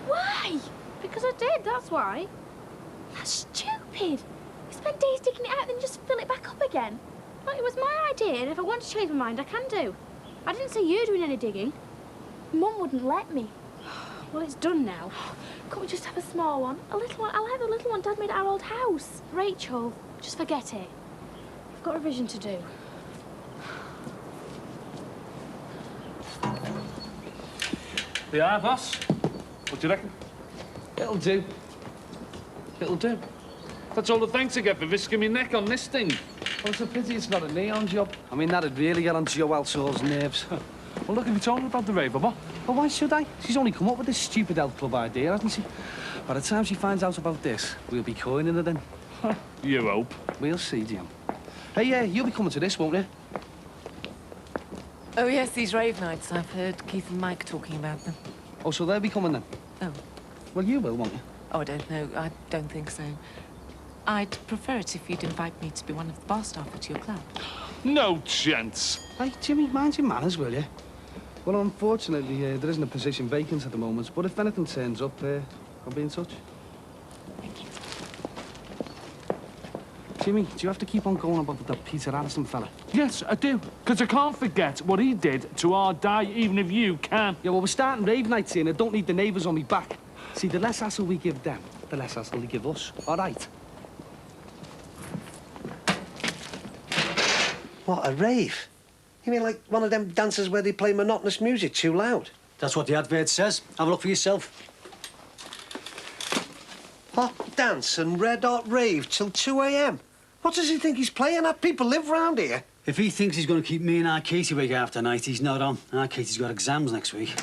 Why? Because I did, that's why. That's stupid. You spend days digging it out, then just fill it back up again. Look, it was my idea, and if I want to change my mind, I can do. I didn't say you doing any digging. Mum wouldn't let me. Well, it's done now. Can't we just have a small one? A little one? I'll have the little one Dad made at our old house. Rachel, just forget it. I've got revision to do. Yeah, boss. What do you reckon? It'll do. It'll do. That's all the thanks I get for risking my neck on this thing. Well, it's a pity it's not a neon job. I mean, that'd really get on Joe Elsaw's nerves. Well, look, if you're talking about the raver, what? Well, why should I? She's only come up with this stupid health club idea, hasn't she? By the time she finds out about this, we'll be coining her then. You hope. We'll see, Jim. Hey, you'll be coming to this, won't you? Oh, yes, these rave nights. I've heard Keith and Mike talking about them. Oh, so they'll be coming then? Oh. Well, you will, won't you? Oh, I don't know. I don't think so. I'd prefer it if you'd invite me to be one of the bar staff at your club. No chance. Hey, Jimmy, mind your manners, will you? Well, unfortunately, there isn't a position vacant at the moment, but if anything turns up, I'll be in touch. Thank you. Jimmy, do you have to keep on going about that Peter Addison fella? Yes, I do. Because I can't forget what he did to our Di, even if you can. Yeah, well, we're starting rave nights here, and I don't need the neighbours on me back. See, the less hassle we give them, the less hassle they give us. All right? What, a rave? You mean like one of them dances where they play monotonous music too loud? That's what the advert says. Have a look for yourself. Hot dance and red hot rave till 2 a.m. What does he think he's playing at? People live round here. If he thinks he's going to keep me and our Katie awake after night, he's not on. Our Katie's got exams next week.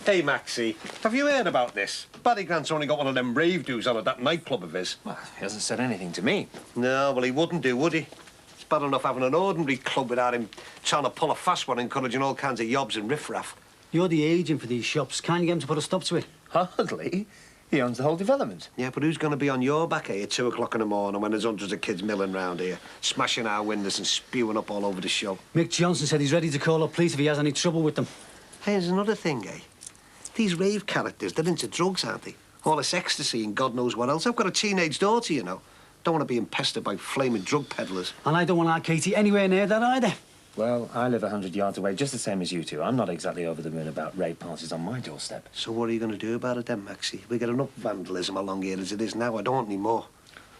Hey, Maxie, have you heard about this? Barry Grant's only got one of them rave dues out of that nightclub of his. Well, he hasn't said anything to me. No, well, he wouldn't do, would he? It's bad enough having an ordinary club without him trying to pull a fast one, encouraging all kinds of yobs and riffraff. You're the agent for these shops. Can't you get him to put a stop to it? Hardly. He owns the whole development. Yeah, but who's going to be on your back here at 2 o'clock in the morning when there's hundreds of kids milling round here, smashing our windows and spewing up all over the show? Mick Johnson said he's ready to call up police if he has any trouble with them. Hey, there's another thing, eh? These rave characters, they're into drugs, aren't they? All this ecstasy and God knows what else. I've got a teenage daughter, you know. Don't want to be pestered by flaming drug peddlers. And I don't want our Katie anywhere near that either. Well, I live 100 yards away, just the same as you two. I'm not exactly over the moon about rave parties on my doorstep. So what are you going to do about it then, Maxie? We get enough vandalism along here as it is now. I don't want any more.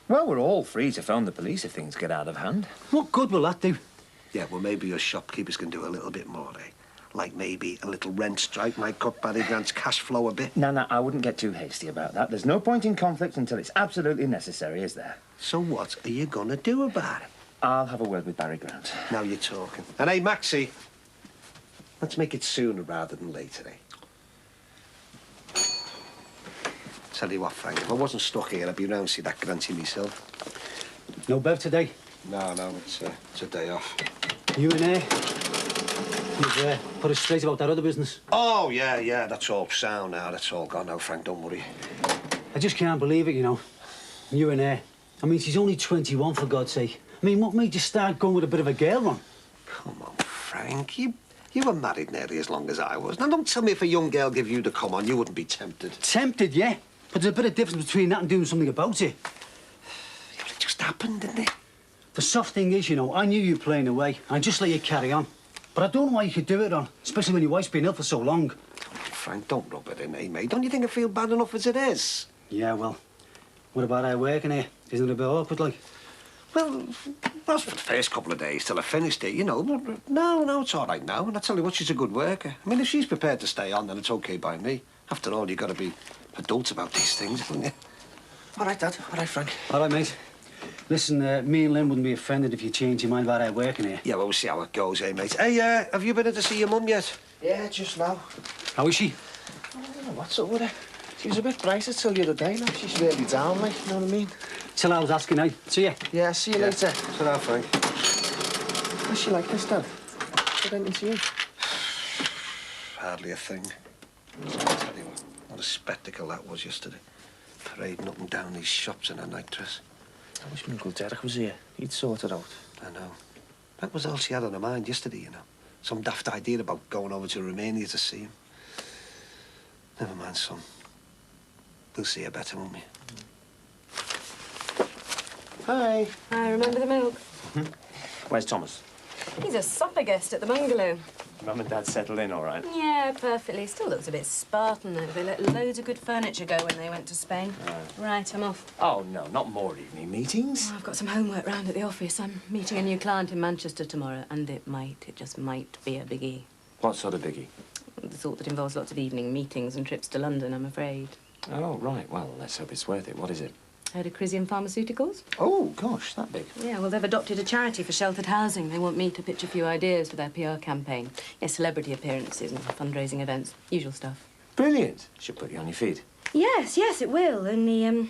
Well, we're all free to phone the police if things get out of hand. What good will that do? Yeah, well, maybe your shopkeepers can do a little bit more, eh? Like maybe a little rent strike might cut Barry Grant's cash flow a bit. No, I wouldn't get too hasty about that. There's no point in conflict until it's absolutely necessary, is there? So what are you going to do about it? I'll have a word with Barry Grant. Now you're talking. And hey, Maxie, let's make it sooner rather than later, eh? Tell you what, Frank, if I wasn't stuck here, I'd be round to see that Granty myself. No Bev today? No, it's a day off. You and you've put us straight about that other business. Oh, yeah, that's all sound now. That's all gone now, Frank, don't worry. I just can't believe it, you know. You and I mean, she's only 21, for God's sake. I mean, what made you start going with a bit of a girl run? Come on, Frank. You were married nearly as long as I was. Now, don't tell me if a young girl gave you the come on, you wouldn't be tempted. Tempted, yeah. But there's a bit of difference between that and doing something about it. Yeah, but it just happened, didn't it? The soft thing is, you know, I knew you were playing away. I just let you carry on. But I don't know why you could do it on, especially when your wife's been ill for so long. Frank, don't rub it in, eh, mate? Don't you think I feel bad enough as it is? Yeah, well, what about our working here? Isn't it a bit awkward, like? Well, that's for the first couple of days till I finished it, you know. But no, it's all right now. And I tell you what, she's a good worker. I mean, if she's prepared to stay on, then it's OK by me. After all, you've got to be adults about these things, haven't you? All right, Dad. All right, Frank. All right, mate. Listen, me and Lynn wouldn't be offended if you changed your mind about our working here. Yeah, well, we'll see how it goes, eh, mate? Hey, have you been in to see your mum yet? Yeah, just now. How is she? I don't know what's up with her. She was a bit brighter till the other day now. She's really down, like, you know what I mean? Till I was asking, eh? See ya. Yeah, see you later. So now, Frank. What's she like this, Dad? What anything to you? Hardly a thing. I'll tell you what a spectacle that was yesterday. Parading up and down these shops in a nightdress. I wish my Uncle Derek was here. He'd sort it out. I know. That was all she had on her mind yesterday, you know. Some daft idea about going over to Romania to see him. Never mind, son. We'll see her better, won't we? Hi. I remember the milk. Where's Thomas? He's a supper guest at the bungalow. Mum and Dad settled in all right? Yeah, perfectly. Still looks a bit Spartan, though. They let loads of good furniture go when they went to Spain. Right, I'm off. Oh, no, not more evening meetings. Oh, I've got some homework round at the office. I'm meeting a new client in Manchester tomorrow, and it just might be a biggie. What sort of biggie? The sort that involves lots of evening meetings and trips to London, I'm afraid. Oh, right. Well, let's hope it's worth it. What is it? Heard of Crisium Pharmaceuticals? Oh, gosh, that big. Yeah, well, they've adopted a charity for sheltered housing. They want me to pitch a few ideas for their PR campaign. Yeah, celebrity appearances and fundraising events. Usual stuff. Brilliant. Should put you on your feet. Yes, it will. Only, it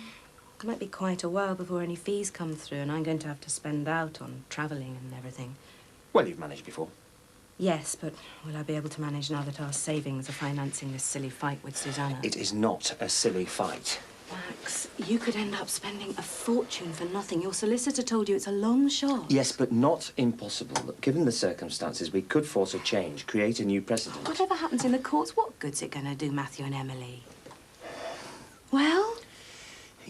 might be quite a while before any fees come through, and I'm going to have to spend out on travelling and everything. Well, you've managed before. Yes, but will I be able to manage now that our savings are financing this silly fight with Susanna? It is not a silly fight. Max, you could end up spending a fortune for nothing. Your solicitor told you it's a long shot. Yes, but not impossible. Look, given the circumstances, we could force a change, create a new precedent. Whatever happens in the courts, what good's it going to do, Matthew and Emily? Well?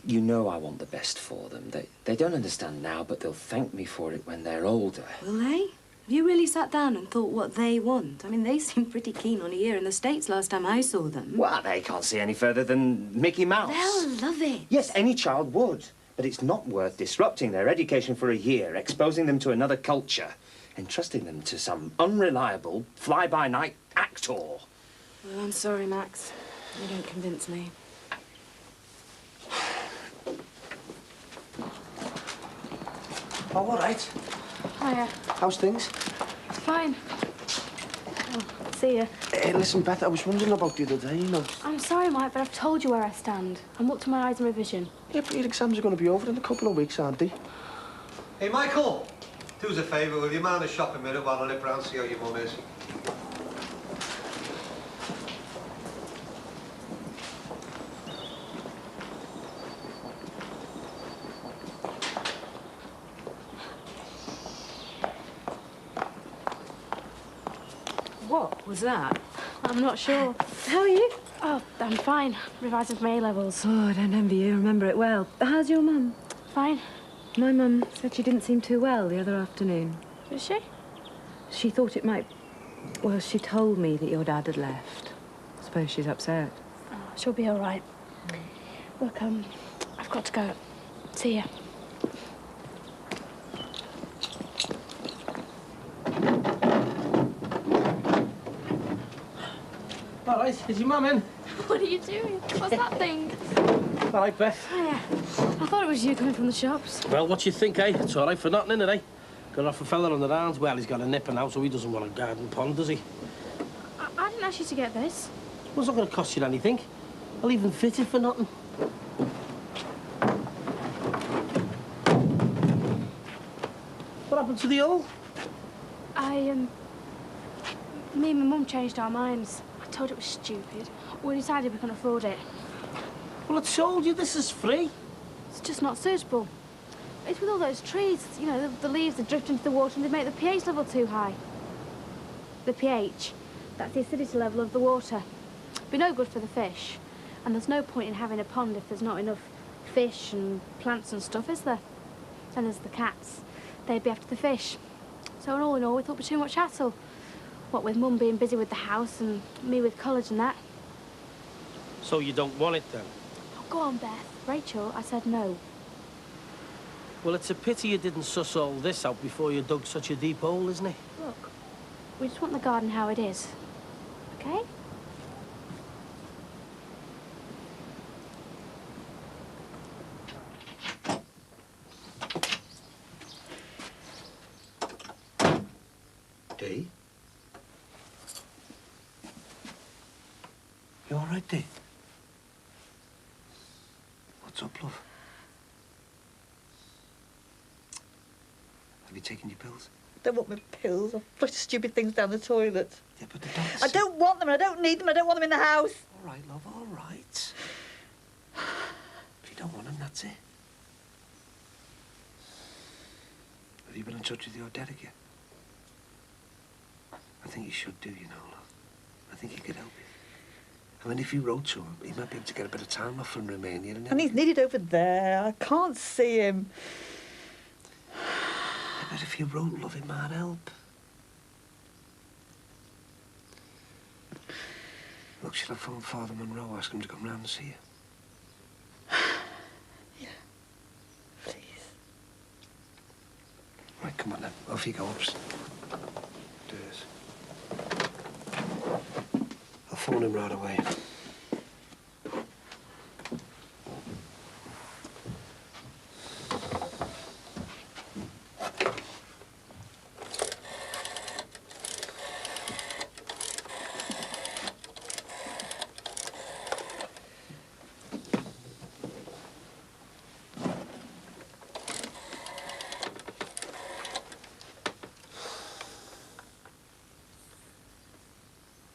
You know I want the best for them. They don't understand now, but they'll thank me for it when they're older. Will they? Have you really sat down and thought what they want? I mean, they seemed pretty keen on a year in the States last time I saw them. Well, they can't see any further than Mickey Mouse. They'll love it. Yes, any child would. But it's not worth disrupting their education for a year, exposing them to another culture, entrusting them to some unreliable, fly-by-night actor. Well, I'm sorry, Max. You don't convince me. Oh, all right. Hiya. How's things? Fine. Oh, see ya. Hey, listen, Beth, I was wondering about the other day, you know. I'm sorry, Mike, but I've told you where I stand. I'm up to my eyes in revision. Yeah, but your exams are going to be over in a couple of weeks, aren't they? Hey, Michael. Do us a favour, will you? Man a shop a minute while I nip round and see how your mum is. What was that? I'm not sure. How are you? Oh, I'm fine. Revising for my A-levels. Oh, I don't envy you. Remember it well. How's your mum? Fine. My mum said she didn't seem too well the other afternoon. Is she? She thought it might... Well, she told me that your dad had left. I suppose she's upset. Oh, she'll be all right. Look, I've got to go. See ya. All right, is your mum in? What are you doing? What's that thing? All right, Beth. Hiya. I thought it was you coming from the shops. Well, what you think, eh? It's all right for nothing, innit, eh? Got off a fella on the rounds. Well, he's got a nipper now, so he doesn't want a garden pond, does he? I didn't ask you to get this. Well, it's not going to cost you anything. I'll even fit it for nothing. What happened to the old? Me and my mum changed our minds. I told her it was stupid. We decided we couldn't afford it. Well, I told you this is free. It's just not suitable. It's with all those trees, you know, the leaves that drift into the water and they make the pH level too high. The pH, that's the acidity level of the water. Be no good for the fish. And there's no point in having a pond if there's not enough fish and plants and stuff, is there? And there's the cats. They'd be after the fish. So all in all, we thought it was too much hassle. What with Mum being busy with the house and me with college and that. So you don't want it, then? Oh, go on, Beth. Rachel, I said no. Well, it's a pity you didn't suss all this out before you dug such a deep hole, isn't it? Look, we just want the garden how it is. Okay? Dee? You all right, Dee? What's up, love? Have you taken your pills? I don't want my pills. I've flushed stupid things down the toilet. Yeah, but the doctor I don't want them. I don't need them. I don't want them in the house. All right, love, all right. If you don't want them, that's it. Have you been in touch with your dad again? I think you should do, you know, love. I think he could help you. I mean, if you wrote to him, he might be able to get a bit of time off from Romania. And he's needed over there. I can't see him. Yeah, but if you wrote, love, it might help. Look, shall I phone Father Monroe, ask him to come round and see you? Yeah, please. Right, come on then. Off you go, ups. Do this. I'll phone him right away.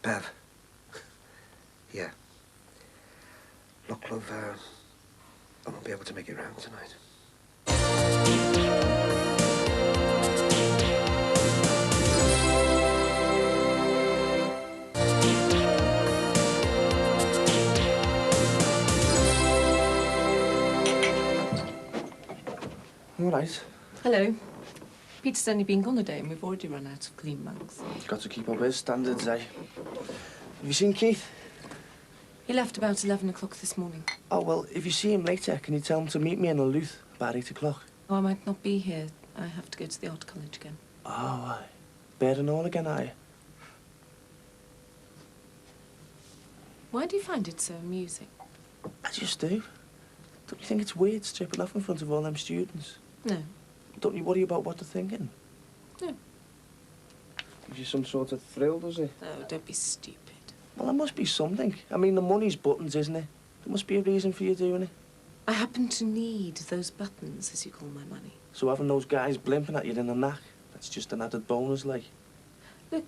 Bev. Yeah. Look, love, I won't be able to make it round tonight. All right. Hello. Peter's only been gone a day and we've already run out of clean mugs. Got to keep up his standards, eh? Have you seen Keith? He left about 11 o'clock this morning. Oh, well, if you see him later, can you tell him to meet me in Luth about 8 o'clock? Oh, I might not be here. I have to go to the art college again. Oh, aye. Bed and all again, are you? Why do you find it so amusing? I just do. Don't you think it's weird stripping off in front of all them students? No. Don't you worry about what they're thinking? No. Gives you some sort of thrill, does it? Oh, don't be stupid. Well, there must be something. I mean, the money's buttons, isn't it? There must be a reason for you doing it. I happen to need those buttons, as you call my money. So having those guys blimping at you in the knack, that's just an added bonus, like. Look,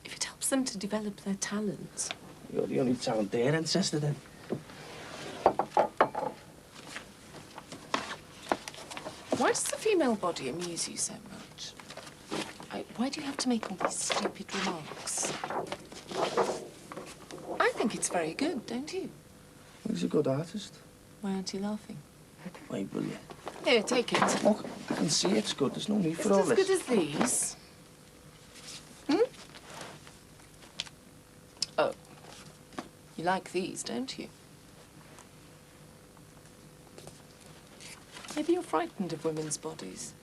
if it helps them to develop their talents. You're the only talent they're interested in. Why does the female body amuse you so much? Why do you have to make all these stupid remarks? I think it's very good, don't you? He's a good artist. Why aren't you laughing? Wait, will you? Here, take it. Look, I can see it's good. There's no need Is for it all as this. good as these? Hmm? Oh. You like these, don't you? Maybe you're frightened of women's bodies.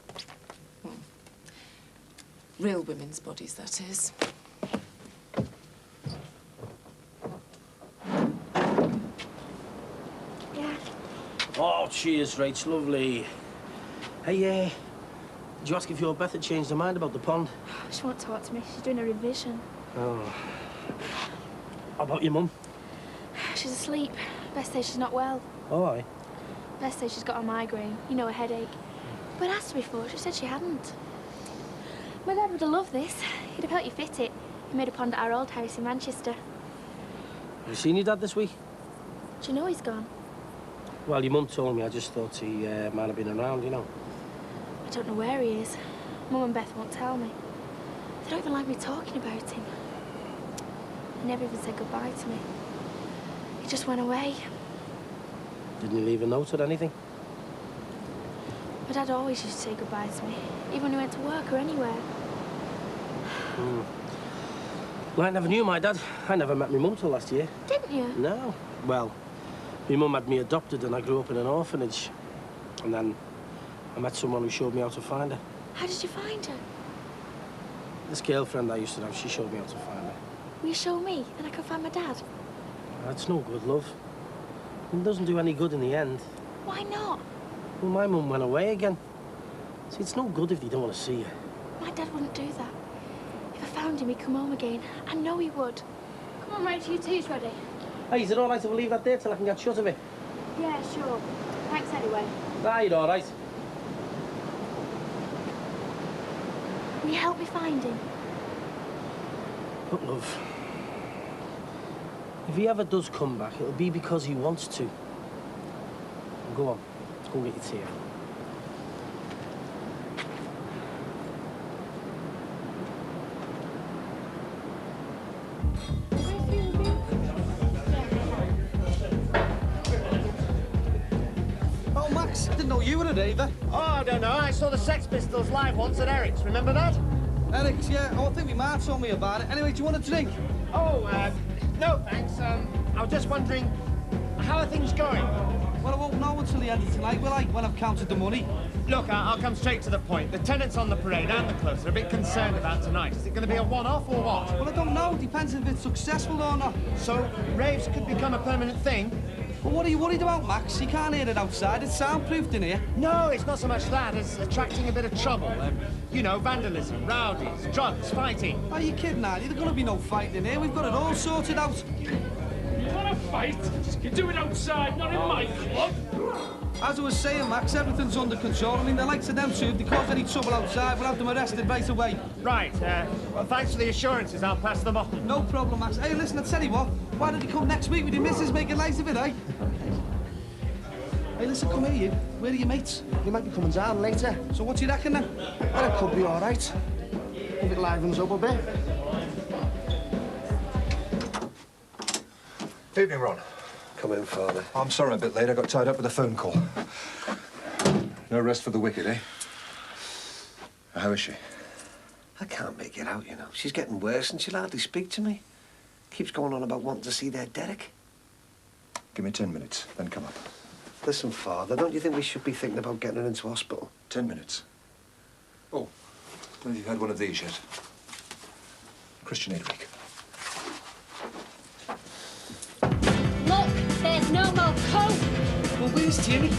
Real women's bodies, that is. Yeah. Oh, cheers, Rach. Lovely. Hey, did you ask if your Beth had changed her mind about the pond? She won't talk to me. She's doing a revision. Oh. How about your mum? She's asleep. Best say she's not well. Oh, aye. Best say she's got a migraine. You know, a headache. But asked her before, she said she hadn't. My dad would have loved this. He'd have helped you fit it. He made a pond at our old house in Manchester. Have you seen your dad this week? Do you know he's gone? Well, your mum told me. I just thought he might have been around, you know. I don't know where he is. Mum and Beth won't tell me. They don't even like me talking about him. They never even said goodbye to me. He just went away. Didn't you leave a note or anything? My dad always used to say goodbye to me, even when he went to work or anywhere. Well, I never knew my dad. I never met my mum till last year. Didn't you? No. Well, my mum had me adopted and I grew up in an orphanage. And then I met someone who showed me how to find her. How did you find her? This girlfriend I used to have, she showed me how to find her. Will you show me? Then I can find my dad. That's no good, love. It doesn't do any good in the end. Why not? Well, my mum went away again. See, it's no good if they don't want to see you. My dad wouldn't do that. If I found him, he'd come home again. I know he would. Come on, Rachel, your tea's ready. Hey, is it all right if we leave that there till I can get shut of it? Yeah, sure. Thanks anyway. Ah, you're all right. Will you help me find him? Look, love, if he ever does come back, it'll be because he wants to. Go on, go get your tea. didn't know you were a raver. Oh, I don't know. I saw the Sex Pistols live once at Eric's. Remember that? Eric's, yeah. Oh, I think we might have told me about it. Anyway, do you want a drink? Oh, no, thanks. I was just wondering, how are things going? Well, I won't know until the end of tonight, will I? When I've counted the money. Look, I'll come straight to the point. The tenants on the parade and the clubs are a bit concerned about tonight. Is it going to be a one-off or what? Well, I don't know. Depends if it's successful or not. So, raves could become a permanent thing? Well, what are you worried about, Max? You can't hear it outside. It's soundproofed in here. No, it's not so much that as attracting a bit of trouble. You know, vandalism, rowdies, drugs, fighting. Are you kidding, are you? There's going to be no fighting in here. We've got it all sorted out. You want to fight? You do it outside, not in my club. As I was saying, Max, everything's under control. I mean, the likes of them two, if they cause any trouble outside, we'll have them arrested right away. Right, well, thanks for the assurances. I'll pass them on. No problem, Max. Hey, listen, I tell you what, why don't you come next week with your missus, make a nice of it, eh? Hey, listen, come here, you. Where are your mates? You might be coming down later. So what do you reckon, then? Well, it could be all right. If it livens up a bit. Evening, Ron. Come in, Father. I'm sorry I'm a bit late. I got tied up with a phone call. No rest for the wicked, eh? How is she? I can't make it out, you know. She's getting worse and she'll hardly speak to me. Keeps going on about wanting to see their Derek. Give me 10 minutes, then come up. Listen, Father, don't you think we should be thinking about getting her into hospital? 10 minutes. Oh, have you had one of these yet? Christian Aid Week. Look, there's no more coke. Well, where's Jimmy?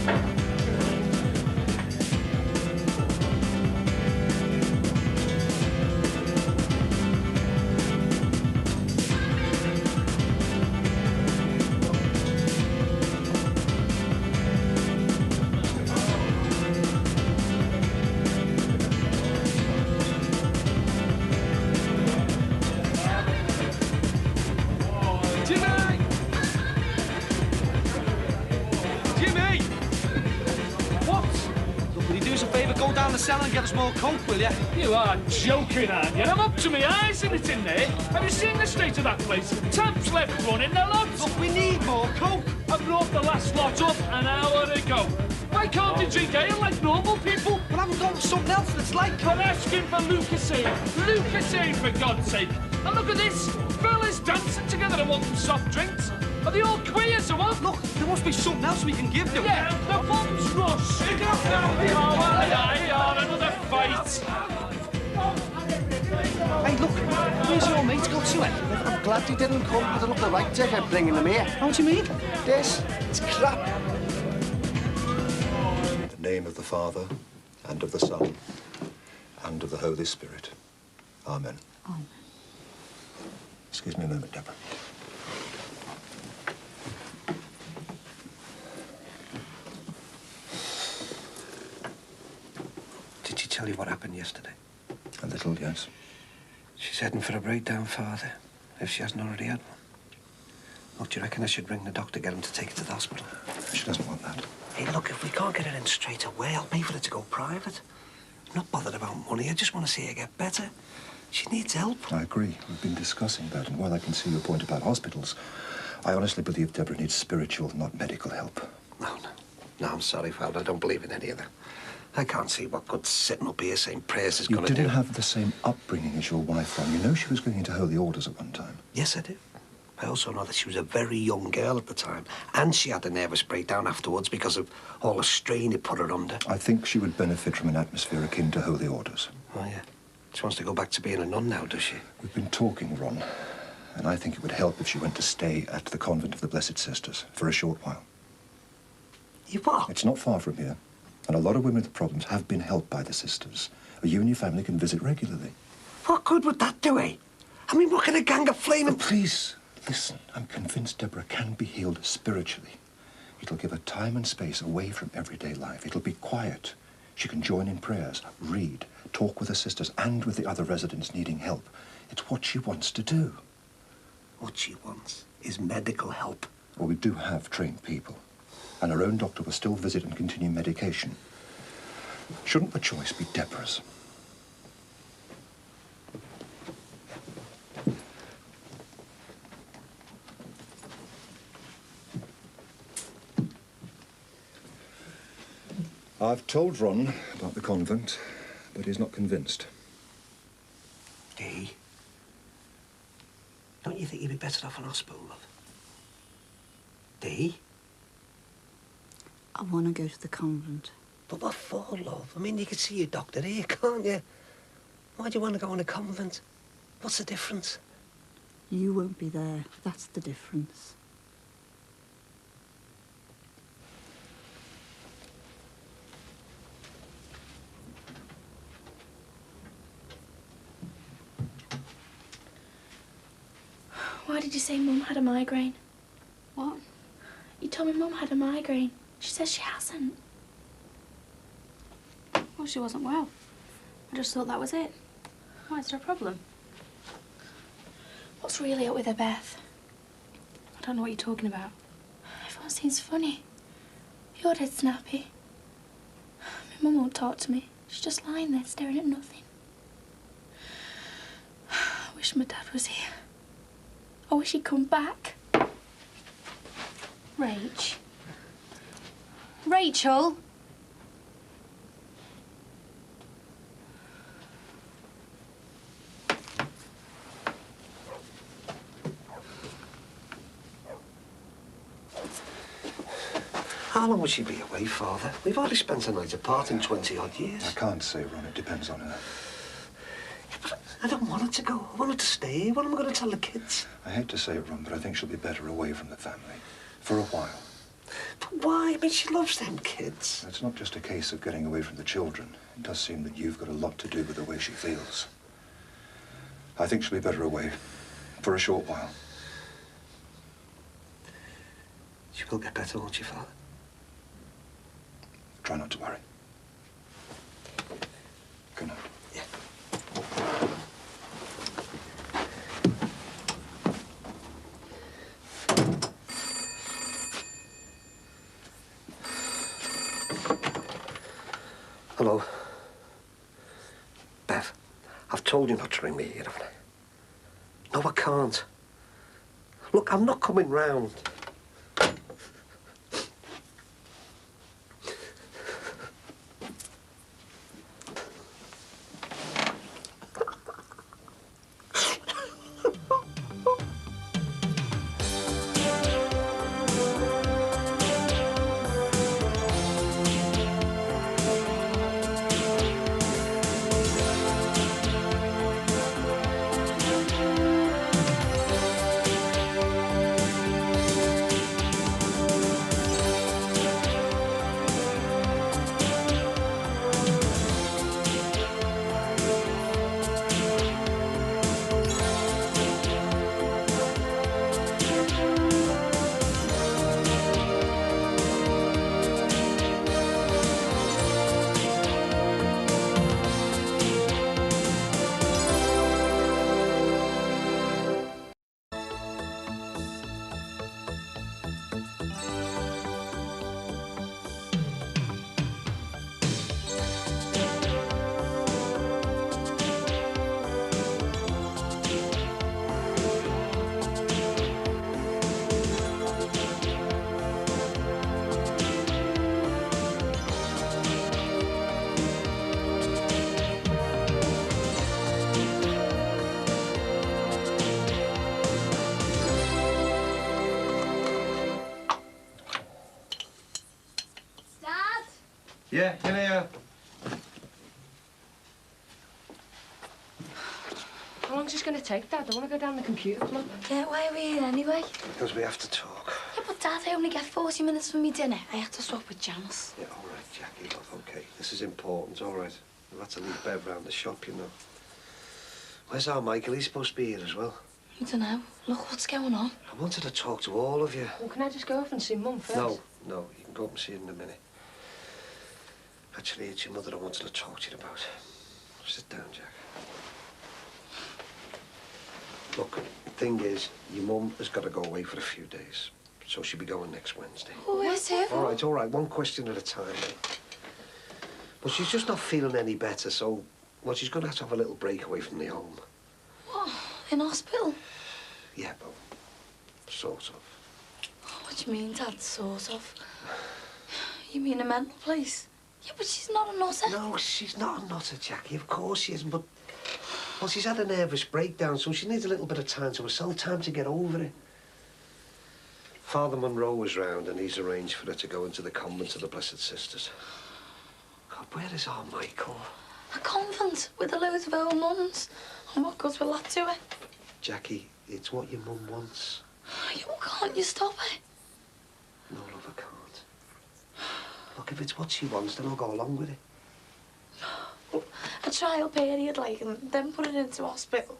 Cellar and get us more coke, will you? You are joking, aren't you? I'm up to my eyes in it in there. Have you seen the state of that place? Taps left running, the lot. Look, we need more coke. I brought the last lot up an hour ago. Why can't you drink ale like normal people? Well, I haven't got something else that's like coke. We're asking for Lucasade. Lucasade, for God's sake. And look at this. Fellas dancing together and wanting soft drinks. Are they all queers or what? Look, there must be something else we can give them. Yeah, the bum's rush. Oh, aye, another fight. Hey, look, where's your mate got to it? I'm glad he didn't come. I'd look the right dickhead bringing them here. How do you mean? This, it's crap. In the name of the Father, and of the Son, and of the Holy Spirit. Amen. Amen. Excuse me a moment, Deborah. Did she tell you what happened yesterday? A little, yes. She's heading for a breakdown, Father, if she hasn't already had one. Look, do you reckon I should ring the doctor, get him to take her to the hospital? She doesn't want that. Hey, look, if we can't get her in straight away, I'll pay for her to go private. I'm not bothered about money. I just want to see her get better. She needs help. I agree. We've been discussing that, and while I can see your point about hospitals, I honestly believe Deborah needs spiritual, not medical help. No, I'm sorry, Father. I don't believe in any of that. I can't see what good sitting up here saying prayers is going to do. You didn't have the same upbringing as your wife, Ron. You know she was going into holy orders at one time. Yes, I do. I also know that she was a very young girl at the time, and she had a nervous breakdown afterwards because of all the strain it put her under. I think she would benefit from an atmosphere akin to holy orders. Oh, yeah. She wants to go back to being a nun now, does she? We've been talking, Ron, and I think it would help if she went to stay at the convent of the Blessed Sisters for a short while. You what? It's not far from here, and a lot of women with problems have been helped by the sisters. You and your family can visit regularly. What good would that do, eh? I mean, what kind of gang of flaming... Oh, please, listen. I'm convinced Deborah can be healed spiritually. It'll give her time and space away from everyday life. It'll be quiet. She can join in prayers, read, talk with her sisters and with the other residents needing help. It's what she wants to do. What she wants is medical help. Well, we do have trained people. And her own doctor will still visit and continue medication. Shouldn't the choice be Deborah's? I've told Ron about the convent, but he's not convinced. Dee? Don't you think you'd be better off in hospital, love? Dee? I want to go to the convent. But what for, love? I mean, you can see your doctor here, can't you? Why do you want to go in a convent? What's the difference? You won't be there. That's the difference. Why did you say Mum had a migraine? What? You told me Mum had a migraine. She says she hasn't. Well, she wasn't well. I just thought that was it. Why, is there a problem? What's really up with her, Beth? I don't know what you're talking about. Everyone seems funny. You're dead snappy. My Mum won't talk to me. She's just lying there staring at nothing. I wish my dad was here. I wish he'd come back. Rach. Rachel! How long will she be away, Father? We've hardly spent a night apart in 20-odd years. I can't say, Ron. It depends on her. Yeah, but I don't want her to go. I want her to stay. What am I going to tell the kids? I hate to say it, Ron, but I think she'll be better away from the family. For a while. But why? I mean, she loves them kids. It's not just a case of getting away from the children. It does seem that you've got a lot to do with the way she feels. I think she'll be better away. For a short while. She will get better, won't she, Father? Try not to worry. Good night. Yeah. Hello. Bev, I've told you not to ring me again, haven't I? No, I can't. Look, I'm not coming round. Yeah, in here. How long's this going to take, Dad? I want to go down the computer club. Yeah, why are we here anyway? Because we have to talk. Yeah, but Dad, I only get 40 minutes for me dinner. I have to swap with Janice. Yeah, all right, Jackie, love, OK. This is important, all right. We'll have to leave Bev round the shop, you know. Where's our Michael? He's supposed to be here as well. I don't know. Look, what's going on? I wanted to talk to all of you. Well, can I just go off and see Mum first? No, no, you can go up and see her in a minute. Actually, it's your mother I wanted to talk to you about. Sit down, Jack. Look, the thing is, your mum has got to go away for a few days. So she'll be going next Wednesday. Oh, is it? All right, one question at a time, eh? But she's just not feeling any better, so, well, she's going to have a little break away from the home. What? In hospital? Yeah, but sort of. What do you mean, Dad, sort of? You mean a mental place? Yeah, but she's not a nutter. No, she's not a nutter, Jackie. Of course she isn't, but... Well, she's had a nervous breakdown, so she needs a little bit of time to herself, time to get over it. Father Monroe was round and he's arranged for her to go into the convent of the Blessed Sisters. God, where is our Michael? A convent with a load of old nuns. And what goes with that to her? Jackie, it's what your mum wants. Yeah, well, can't you stop her? No, love, I can't. Look, if it's what she wants, then I'll go along with it. A trial period, like, and then put it into hospital.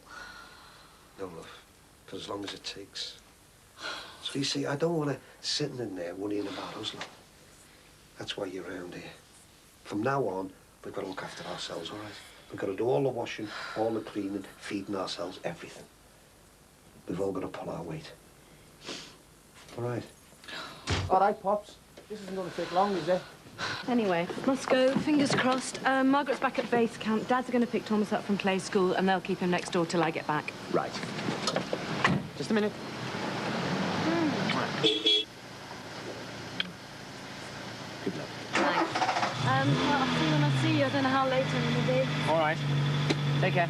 No, love, for as long as it takes. So you see, I don't want her sitting in there worrying about us, love. That's why you're around here. From now on, we've got to look after ourselves, all right? We've got to do all the washing, all the cleaning, feeding ourselves, everything. We've all got to pull our weight. All right? All right, Pops. This isn't going to take long, is it? Anyway, must go. Fingers crossed. Margaret's back at base camp. Dad's going to pick Thomas up from play school, and they'll keep him next door till I get back. Right. Just a minute. Good luck. Thanks. Well, I'll see you when I see you. I don't know how late I'm going to be. All right. Take care.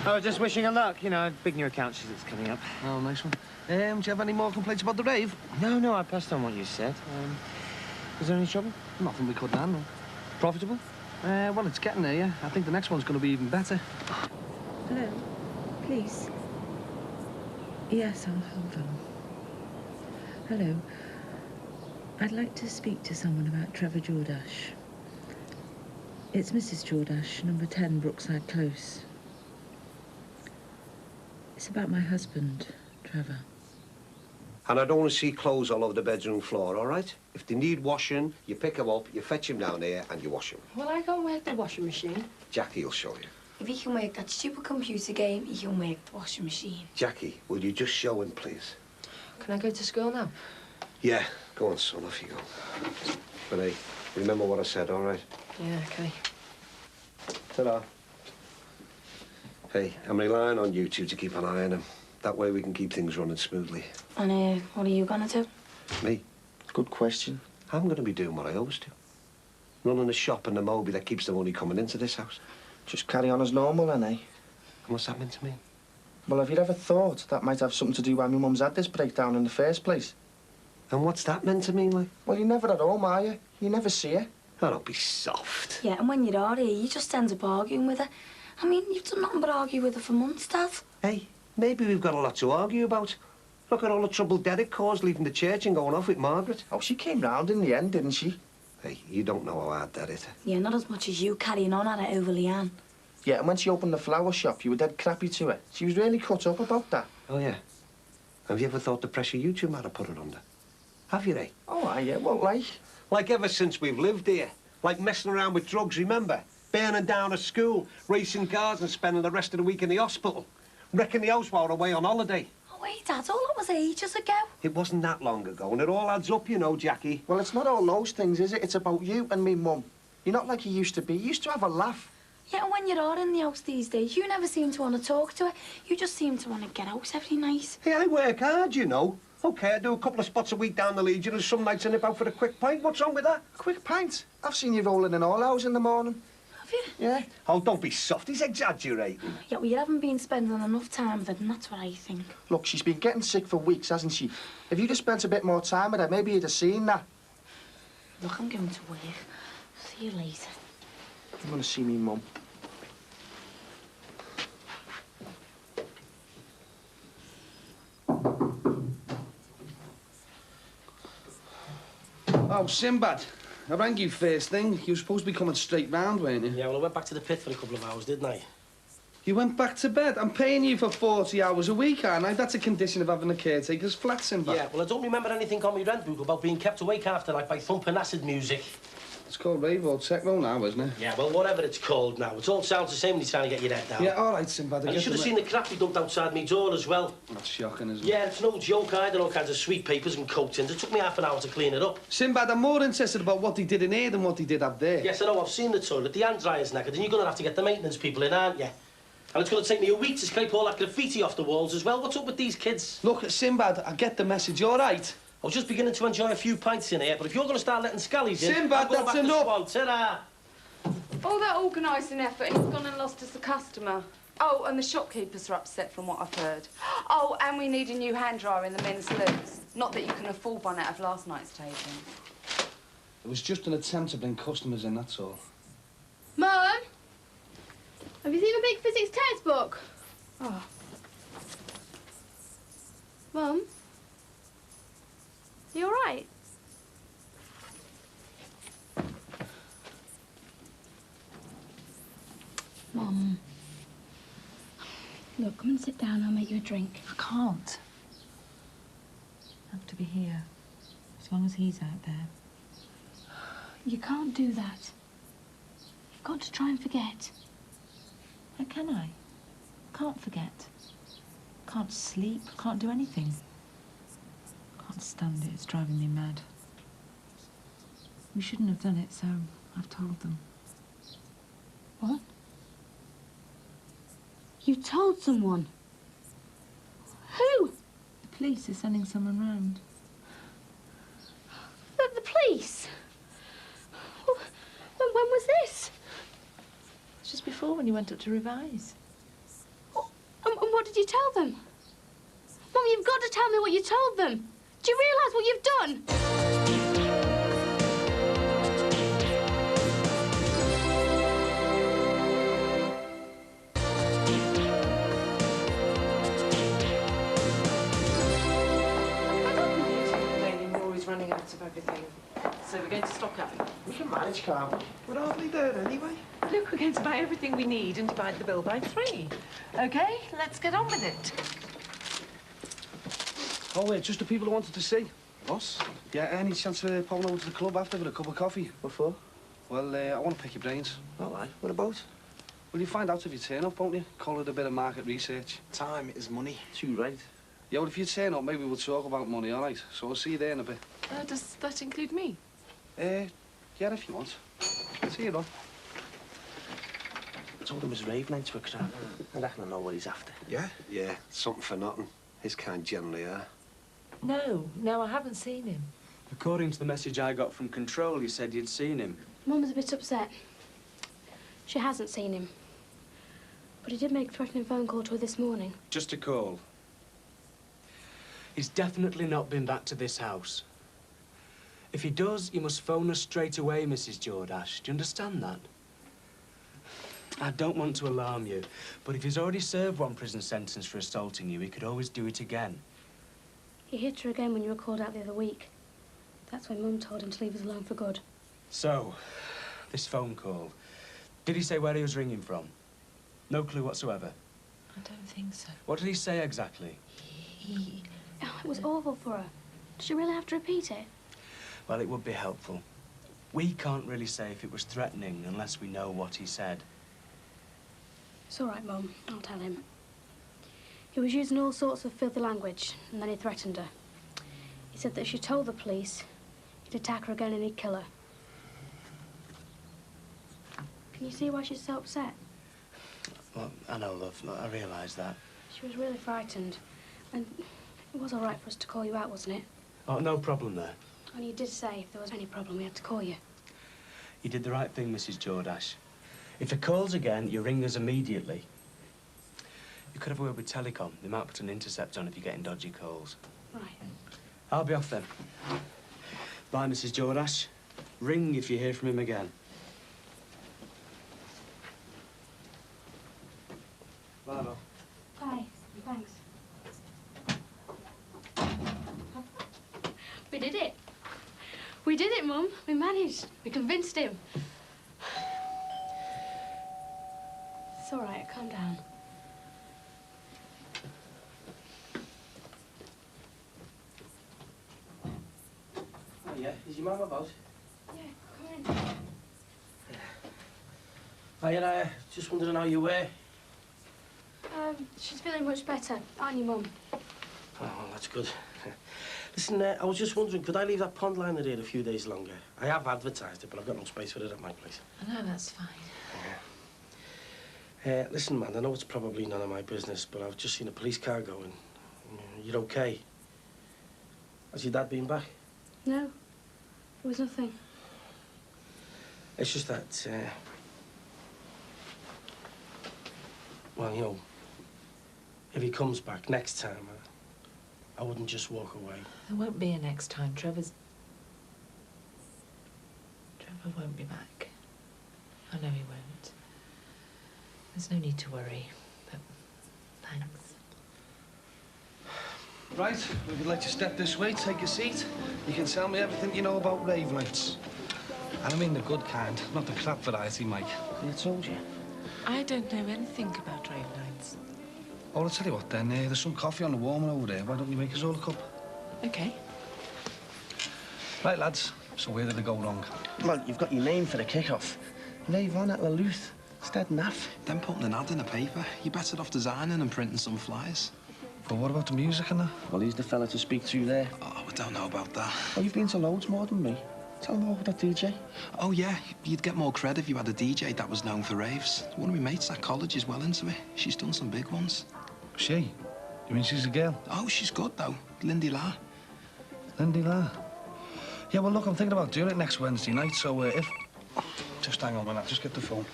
I was just wishing her luck. You know, big new account sheet that's coming up. Oh, nice one. Do you have any more complaints about the rave? No, I passed on what you said. Is there any trouble? Nothing we couldn't handle. Profitable? Well, it's getting there, yeah. I think the next one's going to be even better. Hello, please. Yes, I'll hold on. Hello. I'd like to speak to someone about Trevor Jordache. It's Mrs. Jordache, number 10, Brookside Close. It's about my husband, Trevor. And I don't want to see clothes all over the bedroom floor, all right? If they need washing, you pick them up, you fetch them down here, and you wash them. Will I go and work the washing machine? Jackie will show you. If he can work that stupid computer game, he can work the washing machine. Jackie, will you just show him, please? Can I go to school now? Yeah, go on, son, off you go. But hey, remember what I said, all right? Yeah, OK. Ta-da. Hey, I'm relying on you two to keep an eye on him. That way we can keep things running smoothly. And what are you gonna do? Me? Good question. I'm gonna be doing what I always do. Running the shop and the Moby that keeps the money coming into this house. Just carry on as normal, then, eh? And what's that meant to me? Well, have you ever thought that might have something to do why my mum's had this breakdown in the first place? And what's that meant to mean, like? Well, you're never at home, are you? You never see her. Oh, don't be soft. Yeah, and when you are here, you just end up arguing with her. I mean, you've done nothing but argue with her for months, Dad. Hey, maybe we've got a lot to argue about. Look at all the trouble Derek caused leaving the church and going off with Margaret. Oh, she came round in the end, didn't she? Hey, you don't know how hard that is. Yeah, not as much as you carrying on at it over Leanne. Yeah, and when she opened the flower shop, you were dead crappy to her. She was really cut up about that. Oh, yeah? Have you ever thought the pressure you two might have put her under? Have you, eh? Oh, aye, yeah, well, like? Like ever since we've lived here. Like messing around with drugs, remember? Burning down a school, racing cars and spending the rest of the week in the hospital. Wrecking the house while we're away on holiday. Oh, wait, Dad, all that was ages ago. It wasn't that long ago, and it all adds up, you know, Jackie. Well, it's not all those things, is it? It's about you and me mum. You're not like you used to be. You used to have a laugh. Yeah, and when you are in the house these days, you never seem to want to talk to her. You just seem to want to get out every night. Hey, I work hard, you know. OK, I do a couple of spots a week down the Legion, and some nights I nip out for a quick pint. What's wrong with that? Quick pint? I've seen you rolling in all hours in the morning. Have you? Yeah. Oh, don't be soft. He's exaggerating. Yeah, well, you haven't been spending enough time with her, and that's what I think. Look, she's been getting sick for weeks, hasn't she? If you'd have spent a bit more time with her, maybe you'd have seen that. Look, I'm going to work. See you later. I'm going to see me mum. Oh, Sinbad. I rang you first thing. You were supposed to be coming straight round, weren't you? Yeah, well, I went back to the pit for a couple of hours, didn't I? You went back to bed? I'm paying you for 40 hours a week, aren't I? That's a condition of having a caretaker's flat, Sinbad. Yeah, well, I don't remember anything on my rent book about being kept awake after night by thumping acid music. It's called rave or techno now, isn't it? Yeah, well, whatever it's called now. It all sounds the same when you're trying to get your head down. Yeah, all right, Sinbad. And you should have seen the crap we dumped outside me door as well. That's shocking, isn't it? Yeah, it's no joke. I had all kinds of sweet papers and coat tins. It took me half an hour to clean it up. Sinbad, I'm more interested about what they did in here than what they did up there. Yes, I know. I've seen the toilet. The hand dryer's knackered, and you're going to have to get the maintenance people in, aren't you? And it's going to take me a week to scrape all that graffiti off the walls as well. What's up with these kids? Look, Sinbad, I get the message, all right? I was just beginning to enjoy a few pints in here, but if you're going to start letting scallies in... Sinbad, I'm going that's back enough. To Swan. Ta-ra. All that organising effort, he's gone and lost us a customer. Oh, and the shopkeepers are upset from what I've heard. Oh, and we need a new hand dryer in the men's loos. Not that you can afford one out of last night's taping. It was just an attempt to bring customers in, that's all. Mum! Have you seen the big physics textbook? Oh. Mum? You all right? Mum. Look, come and sit down. I'll make you a drink. I can't. I have to be here. As long as he's out there. You can't do that. You've got to try and forget. How can I? Can't forget. Can't sleep. Can't do anything. Can't stand it. It's driving me mad. We shouldn't have done it, so I've told them. What? You told someone? Who? The police are sending someone round. The police? When was this? Just before, when you went up to revise. And what did you tell them? Mum, you've got to tell me what you told them. Do you realise what you've done? Running out of everything. So we're going to stock up. We can manage, can't we? We're hardly there anyway. Look, we're going to buy everything we need and divide the bill by 3. OK, let's get on with it. Oh, wait, just the people who wanted to see. Boss? Yeah, any chance of popping over to the club after with a cup of coffee? What for? Well, I want to pick your brains. All right. What about? Well, you find out if you turn up, won't you? Call it a bit of market research. Time is money. Too right. Yeah, well, if you turn up, maybe we'll talk about money, all right? So I'll see you there in a bit. Does that include me? Yeah, if you want. See you, Bob. I told him his rave nights were crap. I reckon I know what he's after. Yeah? Yeah, something for nothing. His kind generally are. No, I haven't seen him. According to the message I got from Control, you said you'd seen him. Mum was a bit upset. She hasn't seen him. But he did make a threatening phone call to her this morning. Just a call. He's definitely not been back to this house. If he does, you must phone us straight away, Mrs. Jordash. Do you understand that? I don't want to alarm you, but if he's already served one prison sentence for assaulting you, he could always do it again. He hit her again when you were called out the other week. That's when Mum told him to leave us alone for good. So, this phone call. Did he say where he was ringing from? No clue whatsoever? I don't think so. What did he say exactly? Oh, it was awful for her. Did she really have to repeat it? Well, it would be helpful. We can't really say if it was threatening unless we know what he said. It's all right, Mum. I'll tell him. He was using all sorts of filthy language, and then he threatened her. He said that if she told the police, he'd attack her again and he'd kill her. Can you see why she's so upset? Well, I know, love. Look, I realise that. She was really frightened. And it was all right for us to call you out, wasn't it? Oh, no problem there. And you did say if there was any problem, we had to call you. You did the right thing, Mrs. Jordash. If it calls again, you ring us immediately. You could have a word with Telecom. They might put an intercept on if you're getting dodgy calls. Right. I'll be off then. Bye, Mrs. Jordash. Ring if you hear from him again. Bye, love. Bye. Thanks. We did it. We did it, Mum. We managed. We convinced him. It's all right. Calm down. Oh, yeah? Is your mum about? Yeah, come in. I just wondering how you were. She's feeling much better, aren't you, Mum? Oh, well, that's good. Listen, I was just wondering, could I leave that pond liner here a few days longer? I have advertised it, but I've got no space for it at my place. No, that's fine. Listen, man, I know it's probably none of my business, but I've just seen a police car going. You're okay? Has your dad been back? No, there was nothing. It's just that, well, you know, if he comes back next time, I wouldn't just walk away. There won't be a next time. Trevor won't be back. I know he won't. There's no need to worry, but thanks. Right, if you'd like to step this way, take a seat. You can tell me everything you know about rave nights. And I mean the good kind, not the crap variety, Mike. I told you. I don't know anything about rave nights. Oh, I'll tell you what then, there's some coffee on the warmer over there. Why don't you make us all a cup? OK. Right, lads, so where did it go wrong? Well, you've got your name for the kick-off. Lave on at Laleuth. It's dead naff. Then putting an ad in the paper. You're better off designing and printing some flyers. But what about the music and that? Well, he's the fella to speak to there. Oh, I don't know about that. Oh, you've been to loads more than me. Tell him about that DJ. Oh, yeah. You'd get more credit if you had a DJ that was known for raves. One of my mates at college is well into it. She's done some big ones. She? You mean she's a girl? Oh, she's good, though. Lindy La. Lindy La? Yeah, well, look, I'm thinking about doing it next Wednesday night, so if... Just hang on a minute, I'll just get the phone.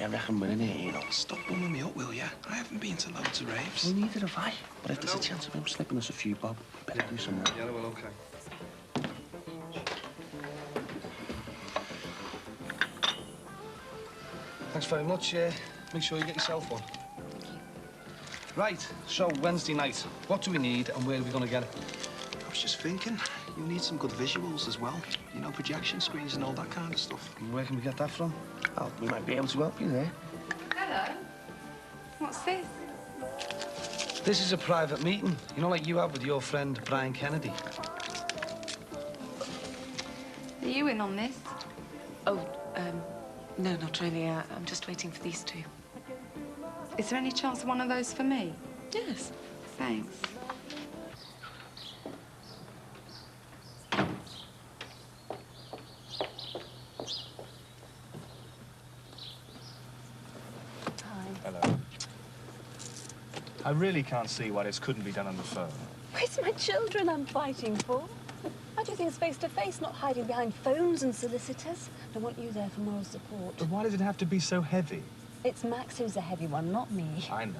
I reckon we're in here, you know. Stop bumming me up, will you? I haven't been to loads of raves. Well, neither have I. But if there's a chance of him slipping us a few bob, we better do something. Yeah, well, OK. Thanks very much. Make sure you get yourself one. Right, so Wednesday night. What do we need and where are we going to get it? I was just thinking, you'll need some good visuals as well. You know, projection screens and all that kind of stuff. And where can we get that from? Oh, we might be able to help you there. Hello. What's this? This is a private meeting. You know, like you have with your friend Brian Kennedy. Are you in on this? Oh, no, not really. I'm just waiting for these two. Is there any chance of one of those for me? Yes. Thanks. Hello. I really can't see why this couldn't be done on the phone. It's my children I'm fighting for. I do things face to face, not hiding behind phones and solicitors. I want you there for moral support. But why does it have to be so heavy? It's Max who's a heavy one, not me. I know.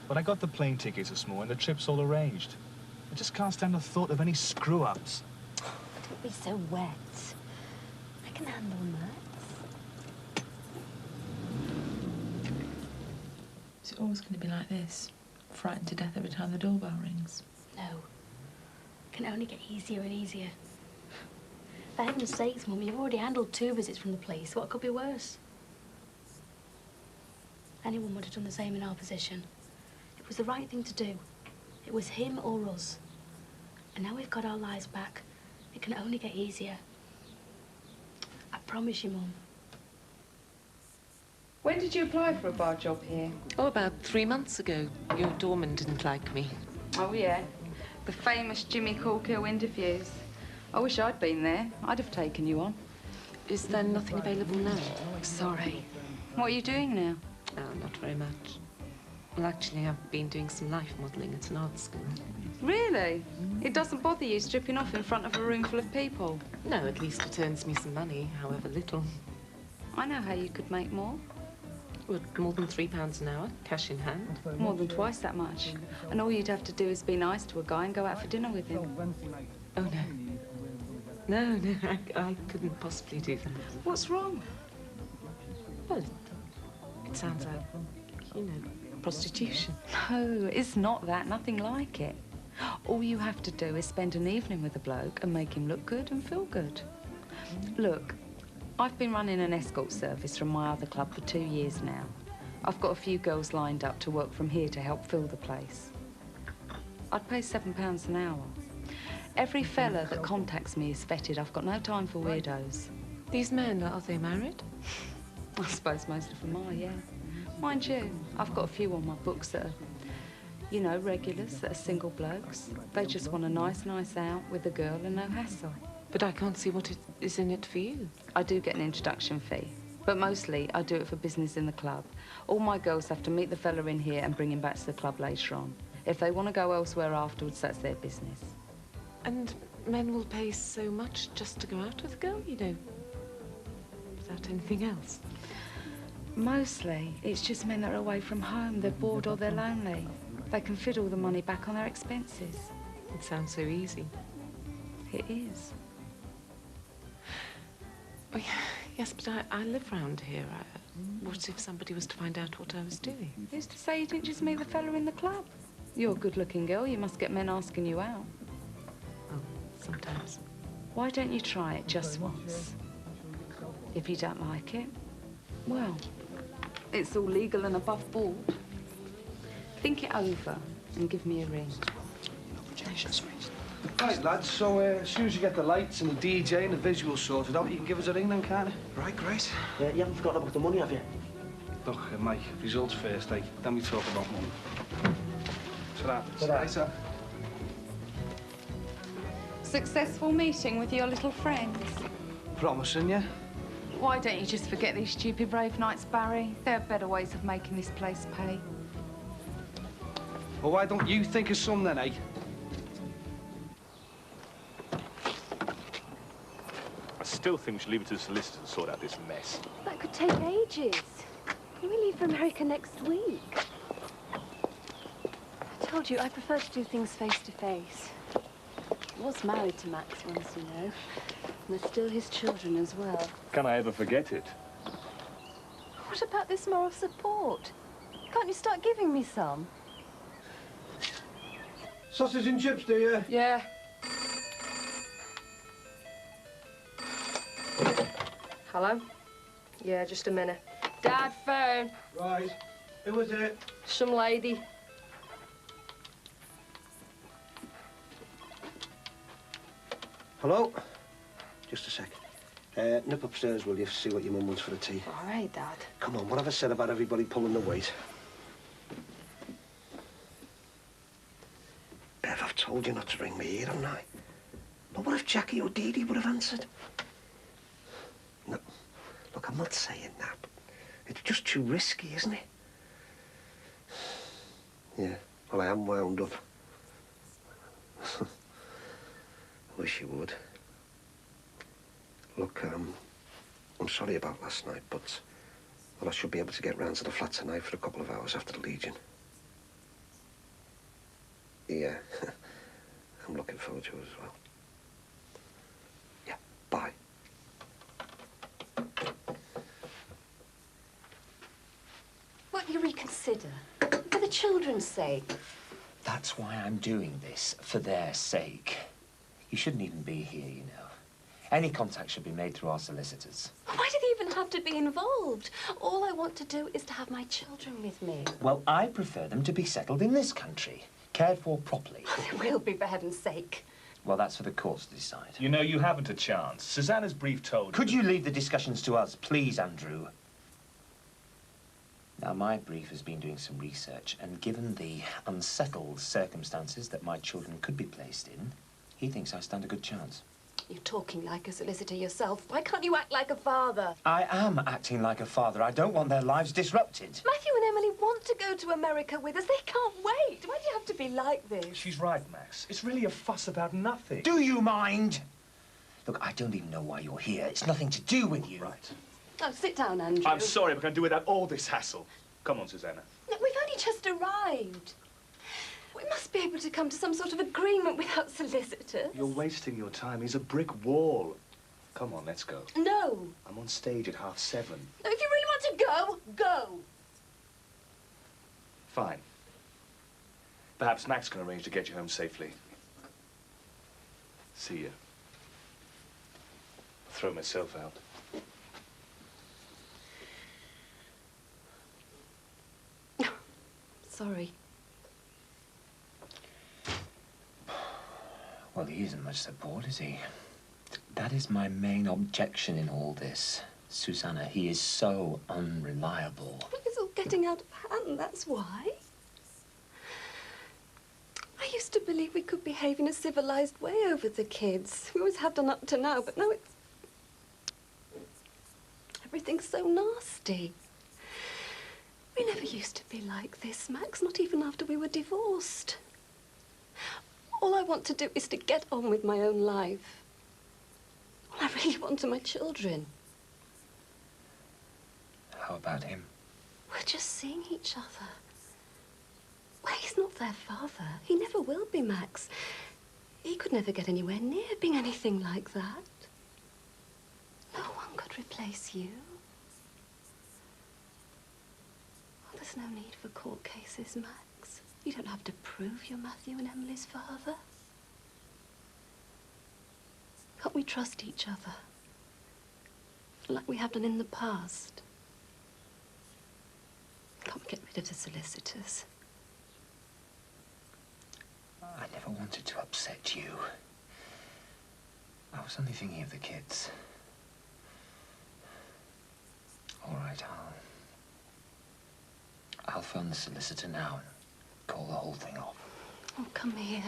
But I got the plane tickets this morning, the trip's all arranged. I just can't stand the thought of any screw-ups. Don't be so wet. I can handle Max. Is it always going to be like this? Frightened to death every time the doorbell rings? No. It can only get easier and easier. For heaven's sakes, Mum, you've already handled 2 visits from the police. What could be worse? Anyone would have done the same in our position. It was the right thing to do. It was him or us. And now we've got our lives back. It can only get easier. I promise you, Mum. When did you apply for a bar job here? Oh, about 3 months ago. Your doorman didn't like me. Oh, yeah. The famous Jimmy Corkill interviews. I wish I'd been there. I'd have taken you on. Is there nothing available now? Sorry. What are you doing now? Oh, not very much. Well, actually, I've been doing some life modelling at an art school. Really? It doesn't bother you stripping off in front of a room full of people? No, at least it earns me some money, however little. I know how you could make more. Well, more than £3 an hour, cash in hand. More than twice that much. And all you'd have to do is be nice to a guy and go out for dinner with him. Oh, no. No, I couldn't possibly do that. What's wrong? Well, it sounds like, you know, prostitution. No, it's not that. Nothing like it. All you have to do is spend an evening with a bloke and make him look good and feel good. Look, I've been running an escort service from my other club for 2 years now. I've got a few girls lined up to work from here to help fill the place. I'd pay £7 an hour. Every fella that contacts me is vetted. I've got no time for weirdos. These men, are they married? I suppose most of them are, yeah. Mind you, I've got a few on my books that are, you know, regulars, that are single blokes. They just want a nice night out with a girl and no hassle. But I can't see what is in it for you. I do get an introduction fee, but mostly I do it for business in the club. All my girls have to meet the fella in here and bring him back to the club later on. If they want to go elsewhere afterwards, that's their business. And men will pay so much just to go out with a girl, you know, without anything else? Mostly, it's just men that are away from home. They're bored or they're lonely. They can fit all the money back on their expenses. It sounds so easy. It is. Oh, yes, but I live round here. What if somebody was to find out what I was doing? Who's to say you didn't just meet the fella in the club? You're a good-looking girl. You must get men asking you out. Oh, sometimes. Why don't you try it just once? If you don't like it, well, it's all legal and above board. Think it over and give me a ring. Right, lads, so as soon as you get the lights and the DJ and the visuals sorted out, you can give us a ring then, can't you? Right, great. You haven't forgotten about the money, have you? Look, Mike, results first, eh? Then we talk about money. So that. sir. Successful meeting with your little friends. Promising, yeah? Why don't you just forget these stupid rave nights, Barry? There are better ways of making this place pay. Well, why don't you think of some then, eh? I still think we should leave it to the solicitor to sort out this mess. That could take ages. We leave for America next week. I told you, I prefer to do things face to face. I was married to Max once, you know. And they're still his children as well. Can I ever forget it? What about this moral support? Can't you start giving me some? Sausage and chips, do you? Yeah. Hello? Yeah, just a minute. Dad, phone. Right. Who was it? Some lady. Hello? Just a sec. Nip upstairs, will you, see what your mum wants for the tea? All right, Dad. Come on, what have I said about everybody pulling the weight? Bev, I've told you not to ring me here, haven't I? But what if Jackie or Dee Dee would have answered? No. Look, I'm not saying that, but it's just too risky, isn't it? Yeah, well, I am wound up. Wish you would. Look, I'm sorry about last night, but well, I should be able to get round to the flat tonight for a couple of hours after the Legion. Yeah, I'm looking forward to it as well. Yeah, bye. Won't you reconsider? For the children's sake. That's why I'm doing this, for their sake. You shouldn't even be here, you know. Any contact should be made through our solicitors. Why do they even have to be involved? All I want to do is to have my children with me. Well, I prefer them to be settled in this country, cared for properly. They will be, for heaven's sake. Well, that's for the courts to decide. You know, you haven't a chance. Susanna's brief told you. Could you leave the discussions to us, please, Andrew? Now, my brief has been doing some research, and given the unsettled circumstances that my children could be placed in, he thinks I stand a good chance. You're talking like a solicitor yourself. Why can't you act like a father? I am acting like a father. I don't want their lives disrupted. Matthew and Emily want to go to America with us. They can't wait. Why do you have to be like this? She's right, Max. It's really a fuss about nothing. Do you mind? Look, I don't even know why you're here. It's nothing to do with you. Right. Oh, sit down, Andrew. I'm sorry, but I can do without all this hassle. Come on, Susanna. Look, we've only just arrived. We must be able to come to some sort of agreement without solicitors. You're wasting your time. He's a brick wall. Come on, let's go. No. I'm on stage at 7:30. No, if you really want to go, go. Fine. Perhaps Max can arrange to get you home safely. See you. Throw myself out. Sorry. Well, he isn't much support, is he? That is my main objection in all this. Susanna, he is so unreliable. It's all getting out of hand, that's why. I used to believe we could behave in a civilized way over the kids. We always have done up to now, but now it's... everything's so nasty. We never used to be like this, Max, not even after we were divorced. All I want to do is to get on with my own life. All I really want are my children. How about him? We're just seeing each other. Well, he's not their father. He never will be, Max. He could never get anywhere near being anything like that. No one could replace you. Oh, there's no need for court cases, Max. You don't have to prove you're Matthew and Emily's father. Can't we trust each other? Like we have done in the past? Can't we get rid of the solicitors? I never wanted to upset you. I was only thinking of the kids. All right, I'll phone the solicitor now and call the whole thing off. Oh, come here.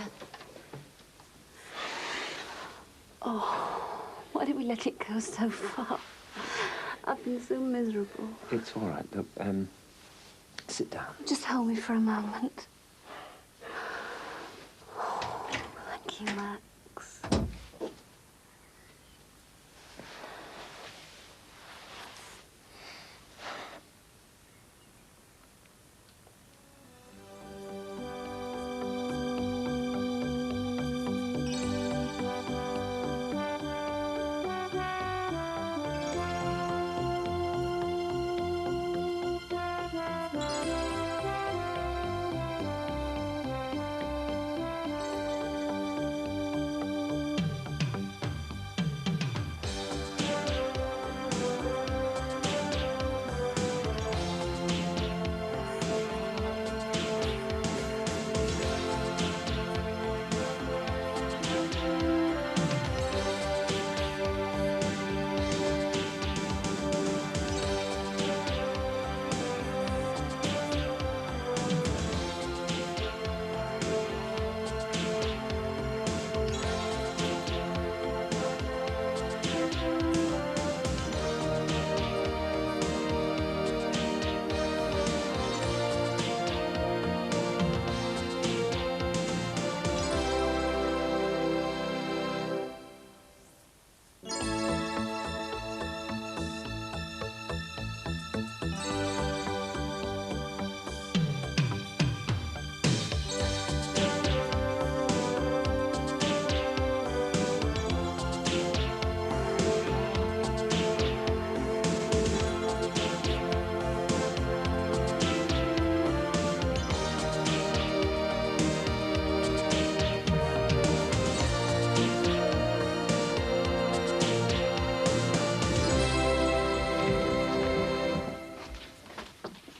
Oh, why did we let it go so far? I've been so miserable. It's all right. Look, sit down. Just hold me for a moment. Oh, thank you, Max.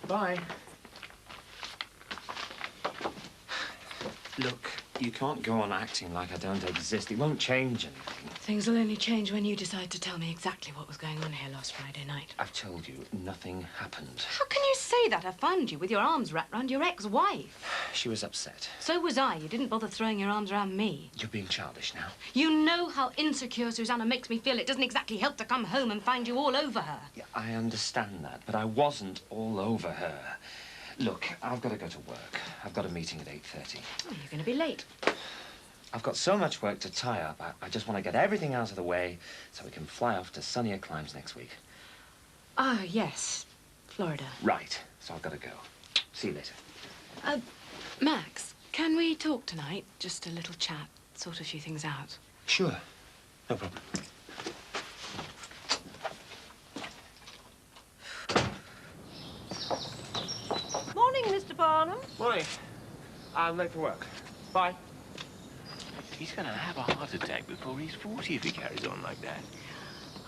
Bye. Look, you can't go on acting like I don't exist. It won't change anything. Things will only change when you decide to tell me exactly what was going on here last Friday night. I've told you, nothing happened. How can you say that? I found you with your arms wrapped round your ex-wife. She was upset. So was I. You didn't bother throwing your arms around me. You're being childish now. You know how insecure Susanna makes me feel. It doesn't exactly help to come home and find you all over her. Yeah, I understand that, but I wasn't all over her. Look, I've got to go to work. I've got a meeting at 8:30. Oh, you're going to be late. I've got so much work to tie up. I just want to get everything out of the way so we can fly off to sunnier climes next week. Ah, yes. Florida. Right. So I've got to go. See you later. Max, can we talk tonight? Just a little chat, sort a few things out. Sure. No problem. Morning, Mr. Barnum. Morning. I'm late for work. Bye. He's going to have a heart attack before he's 40 if he carries on like that.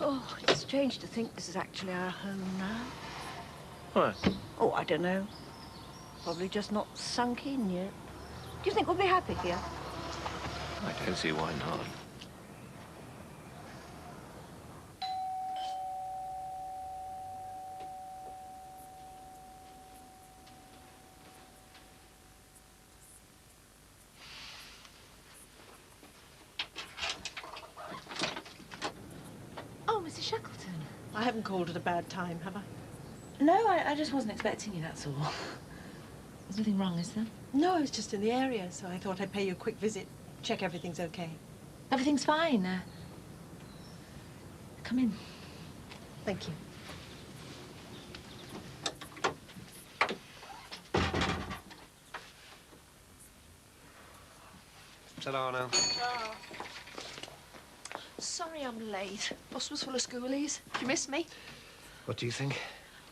Oh, it's strange to think this is actually our home now. What? Oh, I don't know. Probably just not sunk in yet. Do you think we'll be happy here? I don't see why not. Oh, Mrs. Shackleton. I haven't called at a bad time, have I? No, I just wasn't expecting you, that's all. There's nothing wrong, is there? No, I was just in the area, so I thought I'd pay you a quick visit, check everything's okay. Everything's fine. Come in. Thank you. Ta-ra now. Sorry I'm late. Bus was full of schoolies. Did you miss me? What do you think?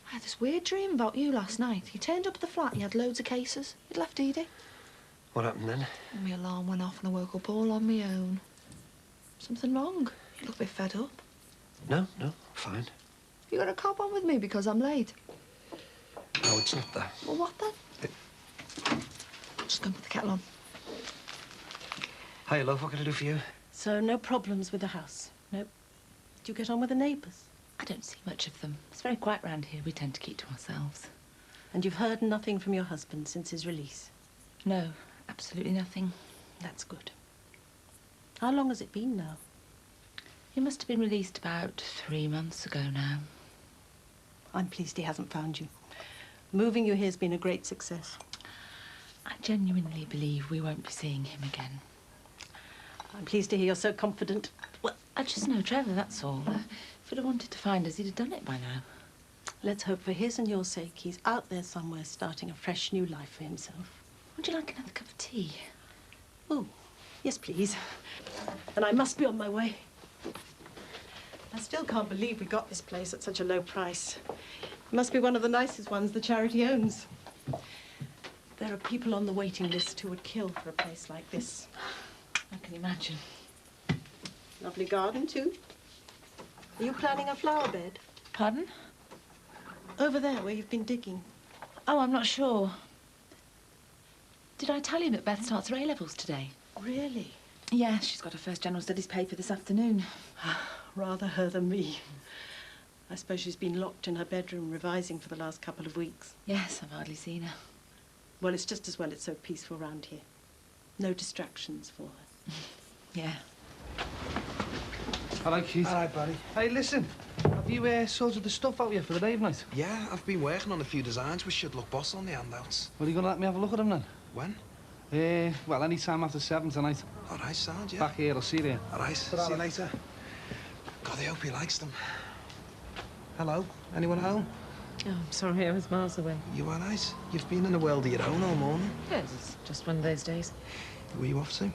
I had this weird dream about you last night. You turned up at the flat and you had loads of cases. You'd left Edie. What happened then? And my alarm went off and I woke up all on my own. Something wrong? You look a bit fed up. No, fine. You got a cop on with me because I'm late? No, it's not that. Well, what then? Just go and put the kettle on. Hi, love. What can I do for you? So, no problems with the house? Nope. Do you get on with the neighbours? I don't see much of them. It's very quiet round here. We tend to keep to ourselves. And you've heard nothing from your husband since his release? No, absolutely nothing. That's good. How long has it been now? He must have been released about 3 months ago now. I'm pleased he hasn't found you. Moving you here has been a great success. I genuinely believe we won't be seeing him again. I'm pleased to hear you're so confident. Well, I just know Trevor, that's all. If he'd have wanted to find us, he'd have done it by now. Let's hope for his and your sake he's out there somewhere starting a fresh new life for himself. Would you like another cup of tea? Oh, yes, please. And I must be on my way. I still can't believe we got this place at such a low price. It must be one of the nicest ones the charity owns. There are people on the waiting list who would kill for a place like this. I can imagine. Lovely garden, too. Are you planning a flower bed? Pardon? Over there, where you've been digging. Oh, I'm not sure. Did I tell you that Beth starts her A-levels today? Really? Yeah, she's got her first general studies paper this afternoon. Rather her than me. I suppose she's been locked in her bedroom revising for the last couple of weeks. Yes, I've hardly seen her. Well, it's just as well it's so peaceful round here. No distractions for her. Yeah. Hello, Keith. Hi, buddy. Hey, listen. Have you sorted the stuff out yet for the rave night? Yeah, I've been working on a few designs which should look boss on the handouts. Well, are you going to let me have a look at them then? When? Well, any time after 7 tonight. All right, sound, yeah. Back here, I'll see you there. All right, see you later. God, I hope he likes them. Hello? Anyone home? Oh, I'm sorry, I was miles away. You all right? You've been in a world of your own all morning. Yes, it's just one of those days. Where are you off to?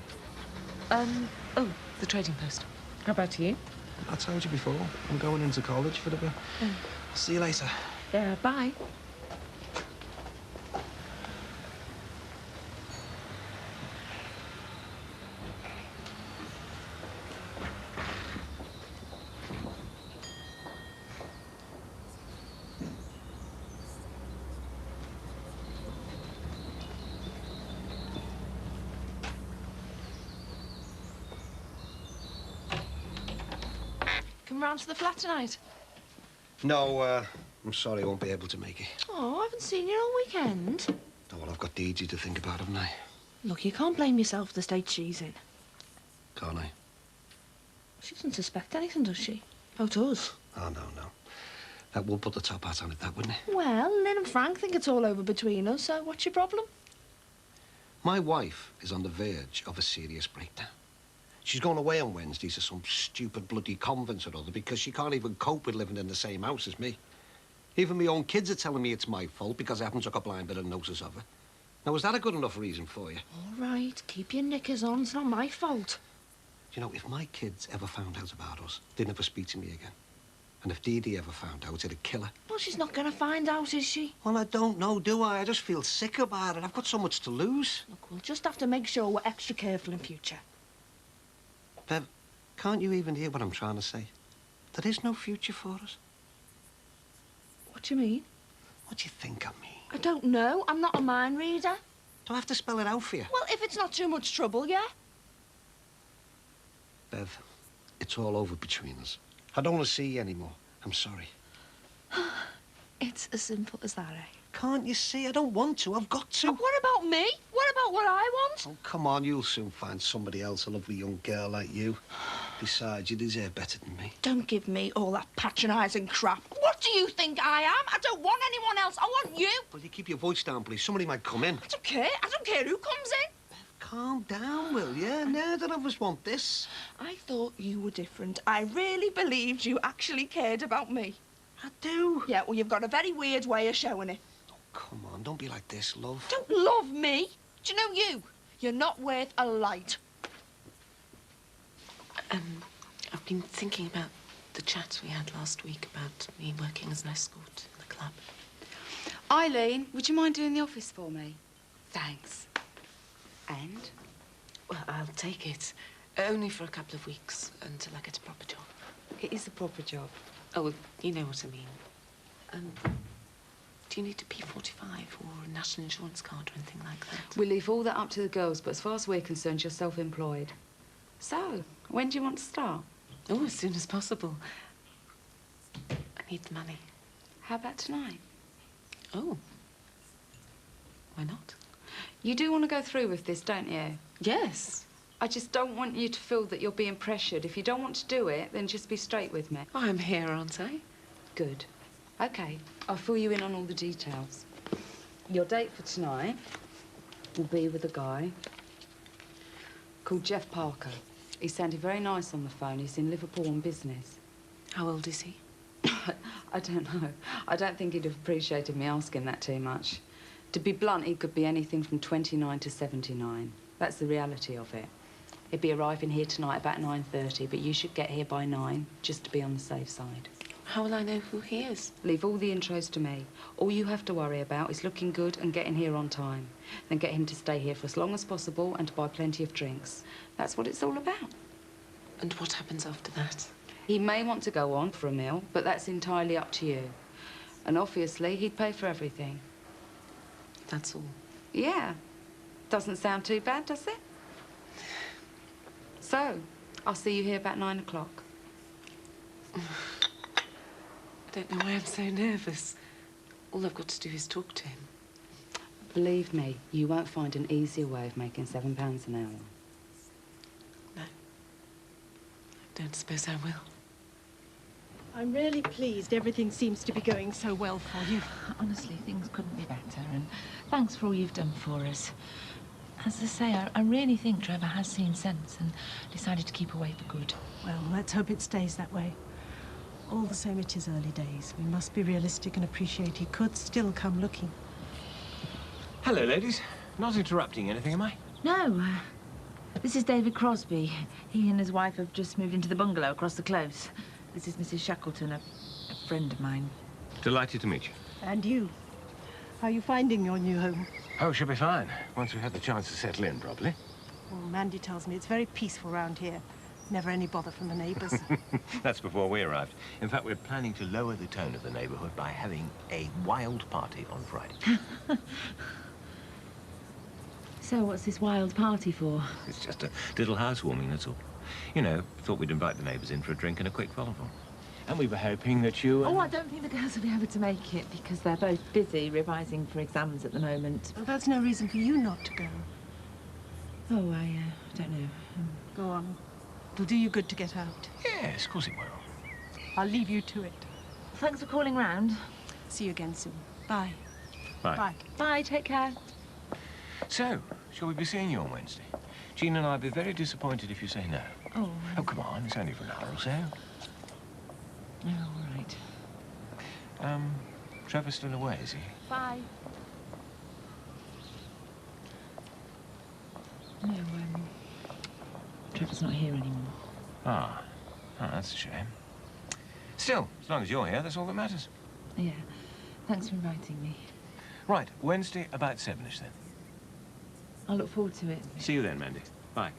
Oh, the trading post. How about you? I told you before. I'm going into college for a bit. See you later. Yeah, bye. Come round to the flat tonight. No, I'm sorry I won't be able to make it. Oh, I haven't seen you all weekend. Oh, well, I've got Deedee to think about, haven't I? Look, you can't blame yourself for the state she's in. Can't I? She doesn't suspect anything, does she? About us? Oh, no. That would put the top hat on it, that wouldn't it? Well, Lynn and Frank think it's all over between us, so what's your problem? My wife is on the verge of a serious breakdown. She's going away on Wednesday to some stupid bloody convent or other because she can't even cope with living in the same house as me. Even my own kids are telling me it's my fault because I haven't took a blind bit of notice of her. Now, is that a good enough reason for you? All right, keep your knickers on. It's not my fault. You know, if my kids ever found out about us, they'd never speak to me again. And if Deedee ever found out, it'd kill her. Well, she's not going to find out, is she? Well, I don't know, do I? I just feel sick about it. I've got so much to lose. Look, we'll just have to make sure we're extra careful in future. Bev, can't you even hear what I'm trying to say? There is no future for us. What do you mean? What do you think I mean? I don't know. I'm not a mind reader. Do I have to spell it out for you? Well, if it's not too much trouble, yeah? Bev, it's all over between us. I don't want to see you anymore. I'm sorry. It's as simple as that, eh? Can't you see? I don't want to. I've got to. And what about me? What about what I want? Oh, come on. You'll soon find somebody else, a lovely young girl like you. Besides, you deserve better than me. Don't give me all that patronising crap. What do you think I am? I don't want anyone else. I want you. Will you keep your voice down, please? Somebody might come in. I don't care. I don't care who comes in. Calm down, will you? Neither of us want this. I thought you were different. I really believed you actually cared about me. I do. Yeah, well, you've got a very weird way of showing it. Come on, don't be like this, love. Don't love me. Do you know you? You're not worth a light. I've been thinking about the chat we had last week about me working as an escort in the club. Eileen, would you mind doing the office for me? Thanks. And? Well, I'll take it. Only for a couple of weeks until I get a proper job. It is a proper job. Oh, well, you know what I mean. Do you need a P45 or a national insurance card or anything like that? We leave all that up to the girls, but as far as we're concerned, you're self-employed. So, when do you want to start? Oh, as soon as possible. I need the money. How about tonight? Oh. Why not? You do want to go through with this, don't you? Yes. I just don't want you to feel that you're being pressured. If you don't want to do it, then just be straight with me. I'm here, aren't I? Good. OK, I'll fill you in on all the details. Your date for tonight will be with a guy called Jeff Parker. He sounded very nice on the phone. He's in Liverpool on business. How old is he? I don't know. I don't think he'd have appreciated me asking that too much. To be blunt, he could be anything from 29 to 79. That's the reality of it. He'd be arriving here tonight about 9:30, but you should get here by 9, just to be on the safe side. How will I know who he is? Leave all the intros to me. All you have to worry about is looking good and getting here on time. Then get him to stay here for as long as possible and to buy plenty of drinks. That's what it's all about. And what happens after that? He may want to go on for a meal, but that's entirely up to you. And obviously, he'd pay for everything. That's all? Yeah. Doesn't sound too bad, does it? So, I'll see you here about 9 o'clock. I don't know why I'm so nervous. All I've got to do is talk to him. Believe me, you won't find an easier way of making £7 an hour. No. I don't suppose I will. I'm really pleased everything seems to be going so well for you. Honestly, things couldn't be better, and thanks for all you've done for us. As I say, I really think Trevor has seen sense and decided to keep away for good. Well, let's hope it stays that way. All the same, it is early days. We must be realistic and appreciate he could still come looking. Hello, ladies. Not interrupting anything, am I? No, this is David Crosby. He and his wife have just moved into the bungalow across the close. This is Mrs. Shackleton, a friend of mine. Delighted to meet you. And you. How are you finding your new home? Oh, she'll be fine, once we've had the chance to settle in properly. Well, Mandy tells me it's very peaceful around here. Never any bother from the neighbours. That's before we arrived. In fact, we're planning to lower the tone of the neighbourhood by having a wild party on Friday. So what's this wild party for? It's just a little housewarming, that's all. You know, thought we'd invite the neighbours in for a drink and a quick volleyball. And we were hoping that you... Oh, I don't think the girls will be able to make it because they're both busy revising for exams at the moment. Well, that's no reason for you not to go. Oh, I don't know. Go on. It'll do you good to get out. Yes, of course it will. I'll leave you to it. Thanks for calling round. See you again soon. Bye. Bye. Bye. Bye, take care. So, shall we be seeing you on Wednesday? Jean and I'll be very disappointed if you say no. Oh. Oh, come on, it's only for an hour or so. Oh, all right. Trevor's still away, is he? Bye. No, Trevor's not here anymore. Ah. Oh, that's a shame. Still, as long as you're here, that's all that matters. Yeah. Thanks for inviting me. Right, Wednesday about 7ish then. I'll look forward to it. See you then, Mandy. Bye.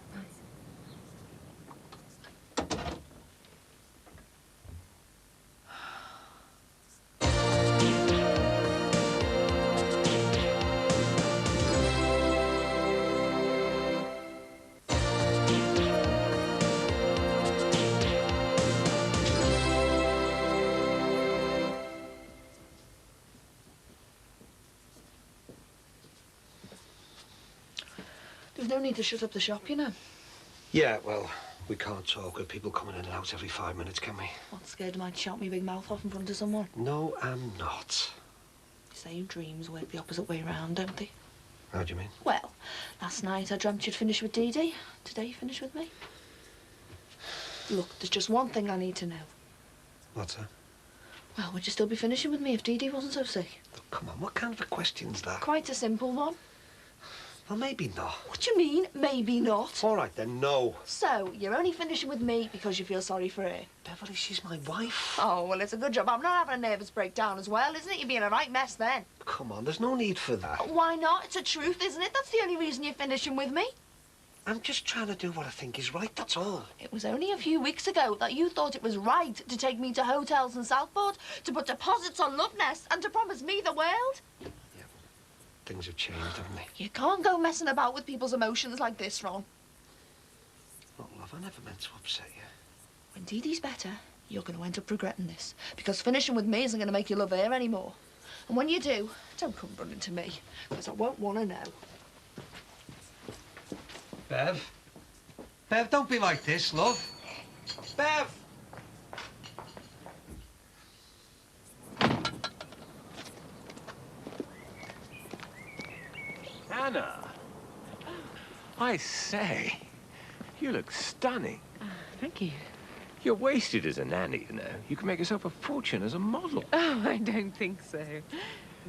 There's no need to shut up the shop, you know. Yeah, well, We can't talk with people coming in and out every 5 minutes, can we? What, scared I might shout me big mouth off in front of someone? No, I'm not. You say your dreams work the opposite way round, don't they? How do you mean? Well, last night I dreamt you'd finish with Dee Dee. Today you finish with me. Look, there's just one thing I need to know. What's that? Well, would you still be finishing with me if Dee Dee wasn't so sick? Oh, come on, what kind of a question's that? Quite a simple one. Well, maybe not. What do you mean, maybe not? All right, then, no. So, you're only finishing with me because you feel sorry for her? Beverly, she's my wife. Oh, well, it's a good job I'm not having a nervous breakdown as well, isn't it? You'd be in a right mess then. Come on, there's no need for that. Why not? It's a truth, isn't it? That's the only reason you're finishing with me. I'm just trying to do what I think is right, that's all. It was only a few weeks ago that you thought it was right to take me to hotels in Southport, to put deposits on love nests, and to promise me the world. Things have changed, haven't they? You can't go messing about with people's emotions like this, Ron. Look, love, I never meant to upset you. When Dee Dee's better, you're going to end up regretting this, because finishing with me isn't going to make you love her anymore. And when you do, don't come running to me, because I won't want to know. Bev? Bev, don't be like this, love. Bev! Anna! I say, you look stunning. Thank you. You're wasted as a nanny, you know. You can make yourself a fortune as a model. Oh, I don't think so.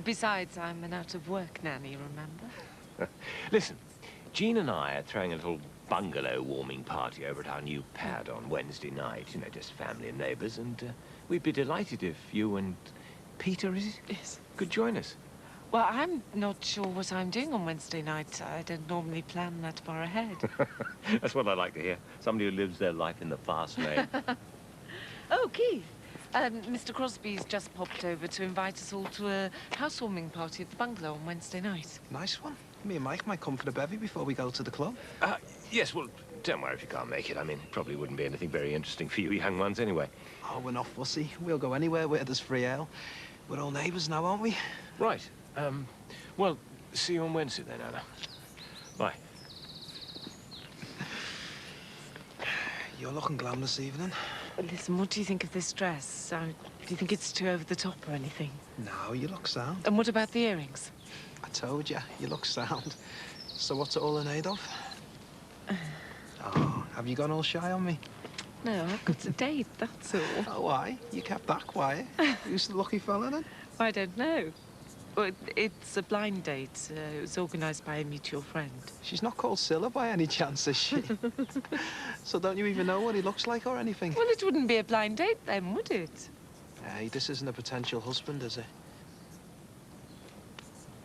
Besides, I'm an out-of-work nanny, remember? Listen, Jean and I are throwing a little bungalow warming party over at our new pad on Wednesday night. You know, just family and neighbours, and we'd be delighted if you and Peter, is it? Yes. Could join us. Well, I'm not sure what I'm doing on Wednesday night. I don't normally plan that far ahead. That's what I like to hear. Somebody who lives their life in the fast lane. Oh, Keith. Mr. Crosby's just popped over to invite us all to a housewarming party at the bungalow on Wednesday night. Nice one. Me and Mike might come for the bevy before we go to the club. Yes, well, don't worry if you can't make it. I mean, it probably wouldn't be anything very interesting for you young ones anyway. Oh, we're not fussy. We'll go anywhere where there's free ale. We're all neighbours now, aren't we? Right. Well, see you on Wednesday then, Anna. Bye. You're looking glam this evening. Listen, what do you think of this dress? Do you think it's too over the top or anything? No, you look sound. And what about the earrings? I told you, you look sound. So what's it all in aid of? Oh, have you gone all shy on me? No, I've got a date, that's all. Oh, why? You kept that quiet. Who's the lucky fella then? I don't know. Well, it's a blind date. It was organised by a mutual friend. She's not called Scylla by any chance, is she? So don't you even know what he looks like or anything? Well, it wouldn't be a blind date then, would it? Hey, this isn't a potential husband, is it?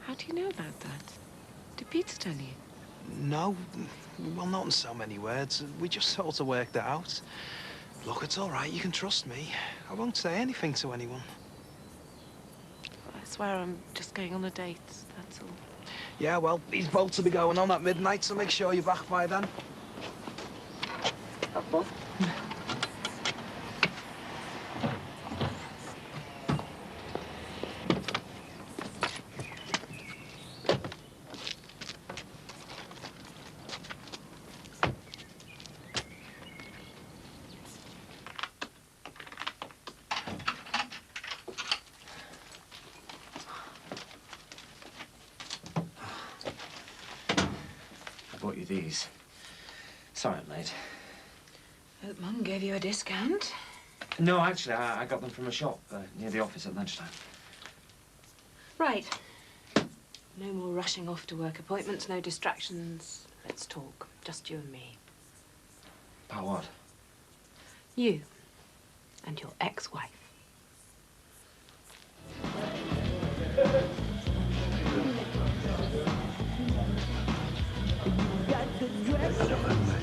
How do you know about that? Did Peter tell you? No, well, not in so many words. We just sort of worked it out. Look, it's all right. You can trust me. I won't say anything to anyone. I swear I'm just going on a date, that's all. Yeah, well, these boats will be going on at midnight, so make sure you're back by then. Have fun. These. Sorry I'm late. Hope Mum gave you a discount. No, actually, I got them from a shop near the office at lunchtime. Right. No more rushing off to work appointments, no distractions. Let's talk. Just you and me. About what? You and your ex-wife.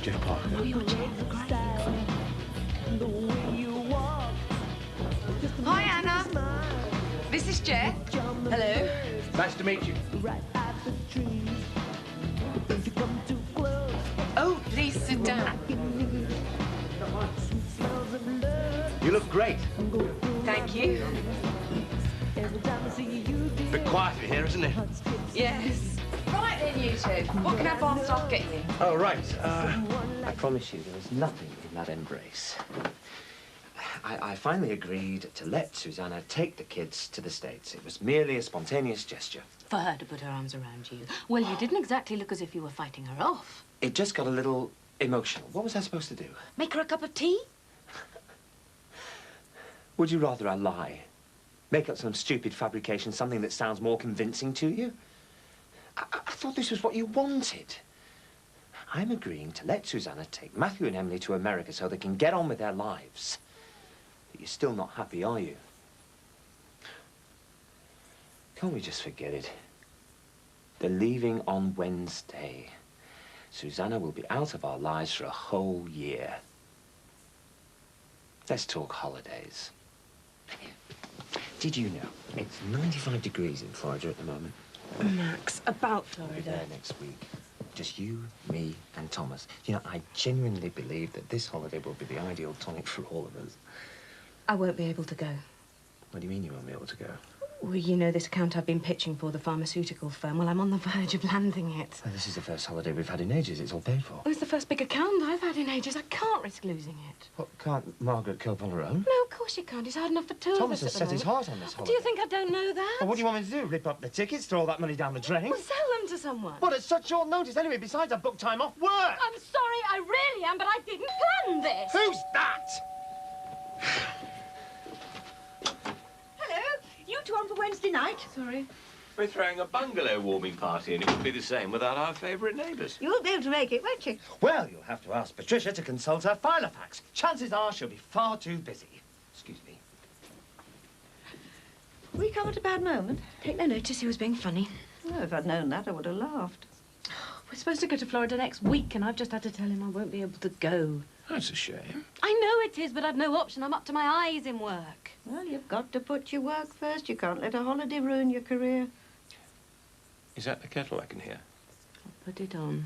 Jeff Parker. Oh, you're Jeff. Great. Hi, Anna. This is Jeff. Hello. Nice to meet you. Oh, please sit down. You look great. Thank you. Bit quiet in here, isn't it? Yes. Right then, you two. What can our bar staff get you? Oh, right. I promise you there was nothing in that embrace. I finally agreed to let Susanna take the kids to the States. It was merely a spontaneous gesture. For her to put her arms around you. Well, you didn't exactly look as if you were fighting her off. It just got a little emotional. What was I supposed to do? Make her a cup of tea? Would you rather I lie? Make up some stupid fabrication, something that sounds more convincing to you? I thought this was what you wanted. I'm agreeing to let Susanna take Matthew and Emily to America so they can get on with their lives. But you're still not happy, are you? Can't we just forget it? They're leaving on Wednesday. Susanna will be out of our lives for a whole year. Let's talk holidays. Did you know it's 95 degrees in Florida at the moment? Max, about We'll be Florida. there next week. Just you, me, and Thomas. You know, I genuinely believe that this holiday will be the ideal tonic for all of us. I won't be able to go. What do you mean you won't be able to go? Well, you know this account I've been pitching for, the pharmaceutical firm. Well, I'm on the verge of landing it. Well, this is the first holiday we've had in ages. It's all paid for. Well, it's the first big account I've had in ages. I can't risk losing it. What, can't Margaret cope on her own? No, of course you can't. It's hard enough for two Thomas of has us set at the his moment. heart on this Do holiday. you think I don't know that? Well, what do you want me to do? Rip up the tickets, throw all that money down the drain? Well, sell them to someone. What, at such short notice? Anyway, besides, I've booked time off work. I'm sorry, I really am, but I didn't plan this. Who's that? Hello. You two on for Wednesday night? Sorry. We're throwing a bungalow warming party, and it would be the same without our favourite neighbours. You'll be able to make it, won't you? Well, you'll have to ask Patricia to consult her Filofax. Chances are she'll be far too busy. Excuse me. We come at a bad moment. Take no notice, he was being funny. Oh, if I'd known that, I would have laughed. We're supposed to go to Florida next week, and I've just had to tell him I won't be able to go. That's a shame. I know it is, but I've no option. I'm up to my eyes in work. Well, you've got to put your work first. You can't let a holiday ruin your career. Is that the kettle I can hear? I'll put it on.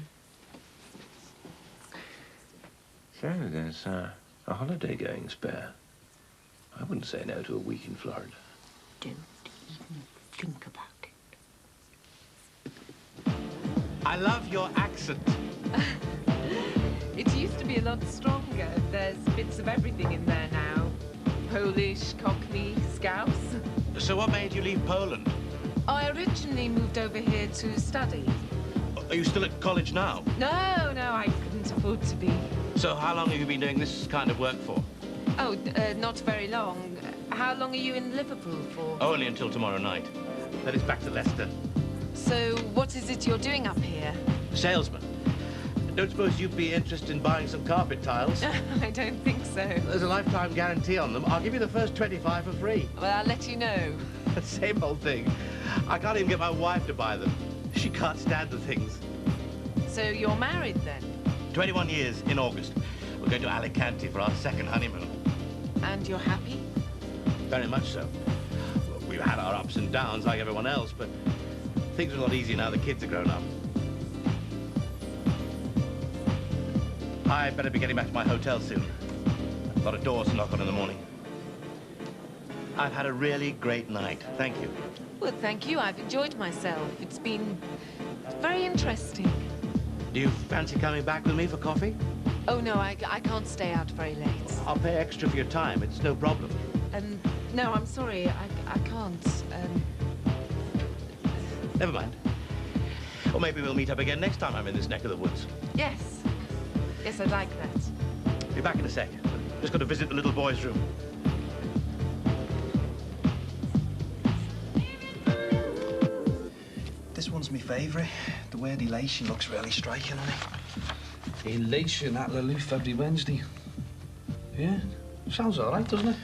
So there's a holiday going spare. I wouldn't say no to a week in Florida. Don't even think about it. I love your accent. It used to be a lot stronger. There's bits of everything in there now. Polish, Cockney, Scouse. So what made you leave Poland? I originally moved over here to study. Are you still at college now? No, I couldn't afford to be. So how long have you been doing this kind of work for? Oh, not very long. How long are you in Liverpool for? Only until tomorrow night. Then it's back to Leicester. So what is it you're doing up here? Salesman. Don't suppose you'd be interested in buying some carpet tiles? I don't think so. There's a lifetime guarantee on them. I'll give you the first 25 for free. Well, I'll let you know. Same old thing. I can't even get my wife to buy them. She can't stand the things. So you're married then? 21 years in August. We're going to Alicante for our second honeymoon. And you're happy? Very much so. We've had our ups and downs like everyone else, but things are a lot easier now the kids are grown up. I better be getting back to my hotel soon. I've got a door to knock on in the morning. I've had a really great night. Thank you. Well, thank you. I've enjoyed myself. It's been very interesting. Do you fancy coming back with me for coffee? Oh, no, I can't stay out very late. I'll pay extra for your time. It's no problem. No, I'm sorry. I can't. Never mind. Or maybe we'll meet up again next time I'm in this neck of the woods. Yes. Yes, I'd like that. Be back in a sec. Just got to visit the little boy's room. This one's my favourite. The word elation looks really striking on it. Elation at La Louf every Wednesday. Yeah, sounds all right, doesn't it?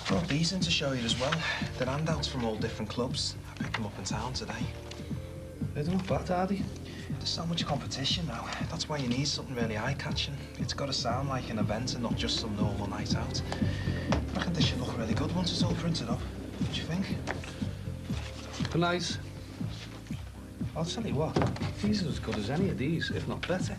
Brought these in to show you as well. They're handouts from all different clubs. I picked them up in town today. They're not bad, are they? There's so much competition now. That's why you need something really eye-catching. It's got to sound like an event and not just some normal night out. I reckon this should look really good once it's all printed up. What do you think? They're nice. I'll tell you what, these are as good as any of these, if not better.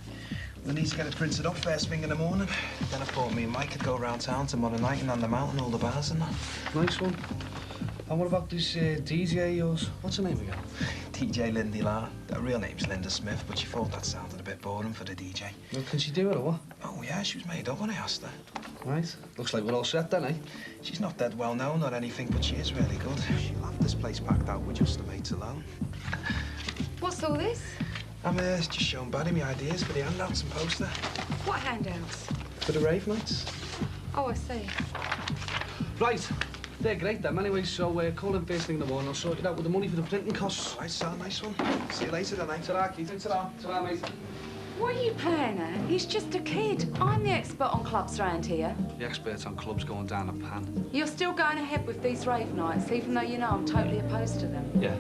We need to get it printed up first thing in the morning. Then I thought me and Mike could go around town tomorrow night and hand them out in all the bars and that. Nice one. And what about this DJ of yours? What's her name again? DJ Lindy Lar. Her real name's Linda Smith, but she thought that sounded a bit boring for the DJ. Well, can she do it or what? Oh, yeah, she was made up when I asked her. Right. Looks like we're all set then, eh? She's not dead well known or anything, but she is really good. She'll have this place packed out with just the mates alone. What's all this? I'm just showing Barry my ideas for the handouts and poster. What handouts? For the rave nights. Oh, I see. Right. They're great, them, anyway, so call them first thing in the morning. I'll sort it out with the money for the printing costs. Right, Sal, nice one. See you later then, eh? Ta-ra, Keith. Ta-ra. Ta-ra, mate. What are you playing at? He's just a kid. I'm the expert on clubs round here. The expert on clubs going down a pan. You're still going ahead with these rave nights, even though you know I'm totally opposed to them. Yeah.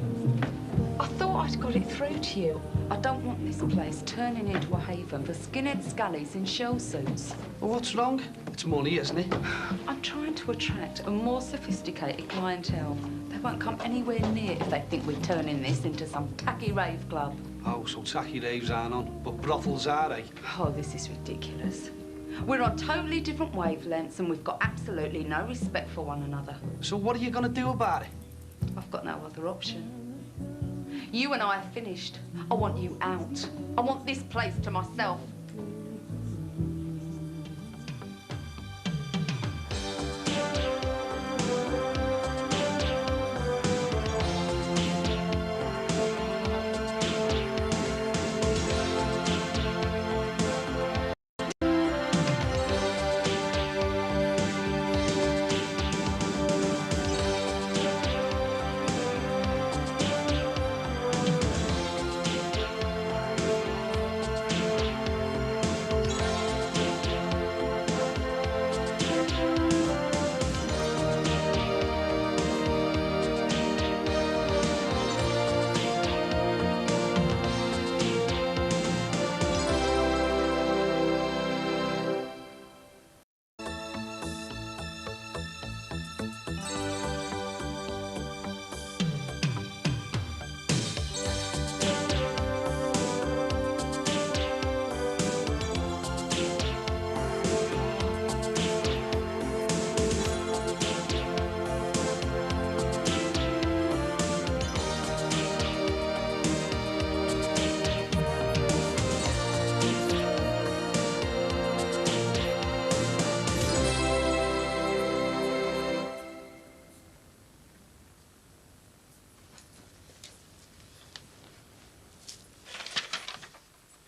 I thought I'd got it through to you. I don't want this place turning into a haven for skinhead scallies in shell suits. Well, what's wrong? It's money, isn't it? I'm trying to attract a more sophisticated clientele. They won't come anywhere near if they think we're turning this into some tacky rave club. Oh, so tacky raves aren't on, but brothels are, eh? Oh, this is ridiculous. We're on totally different wavelengths and we've got absolutely no respect for one another. So what are you going to do about it? I've got no other option. You and I are finished. I want you out. I want this place to myself.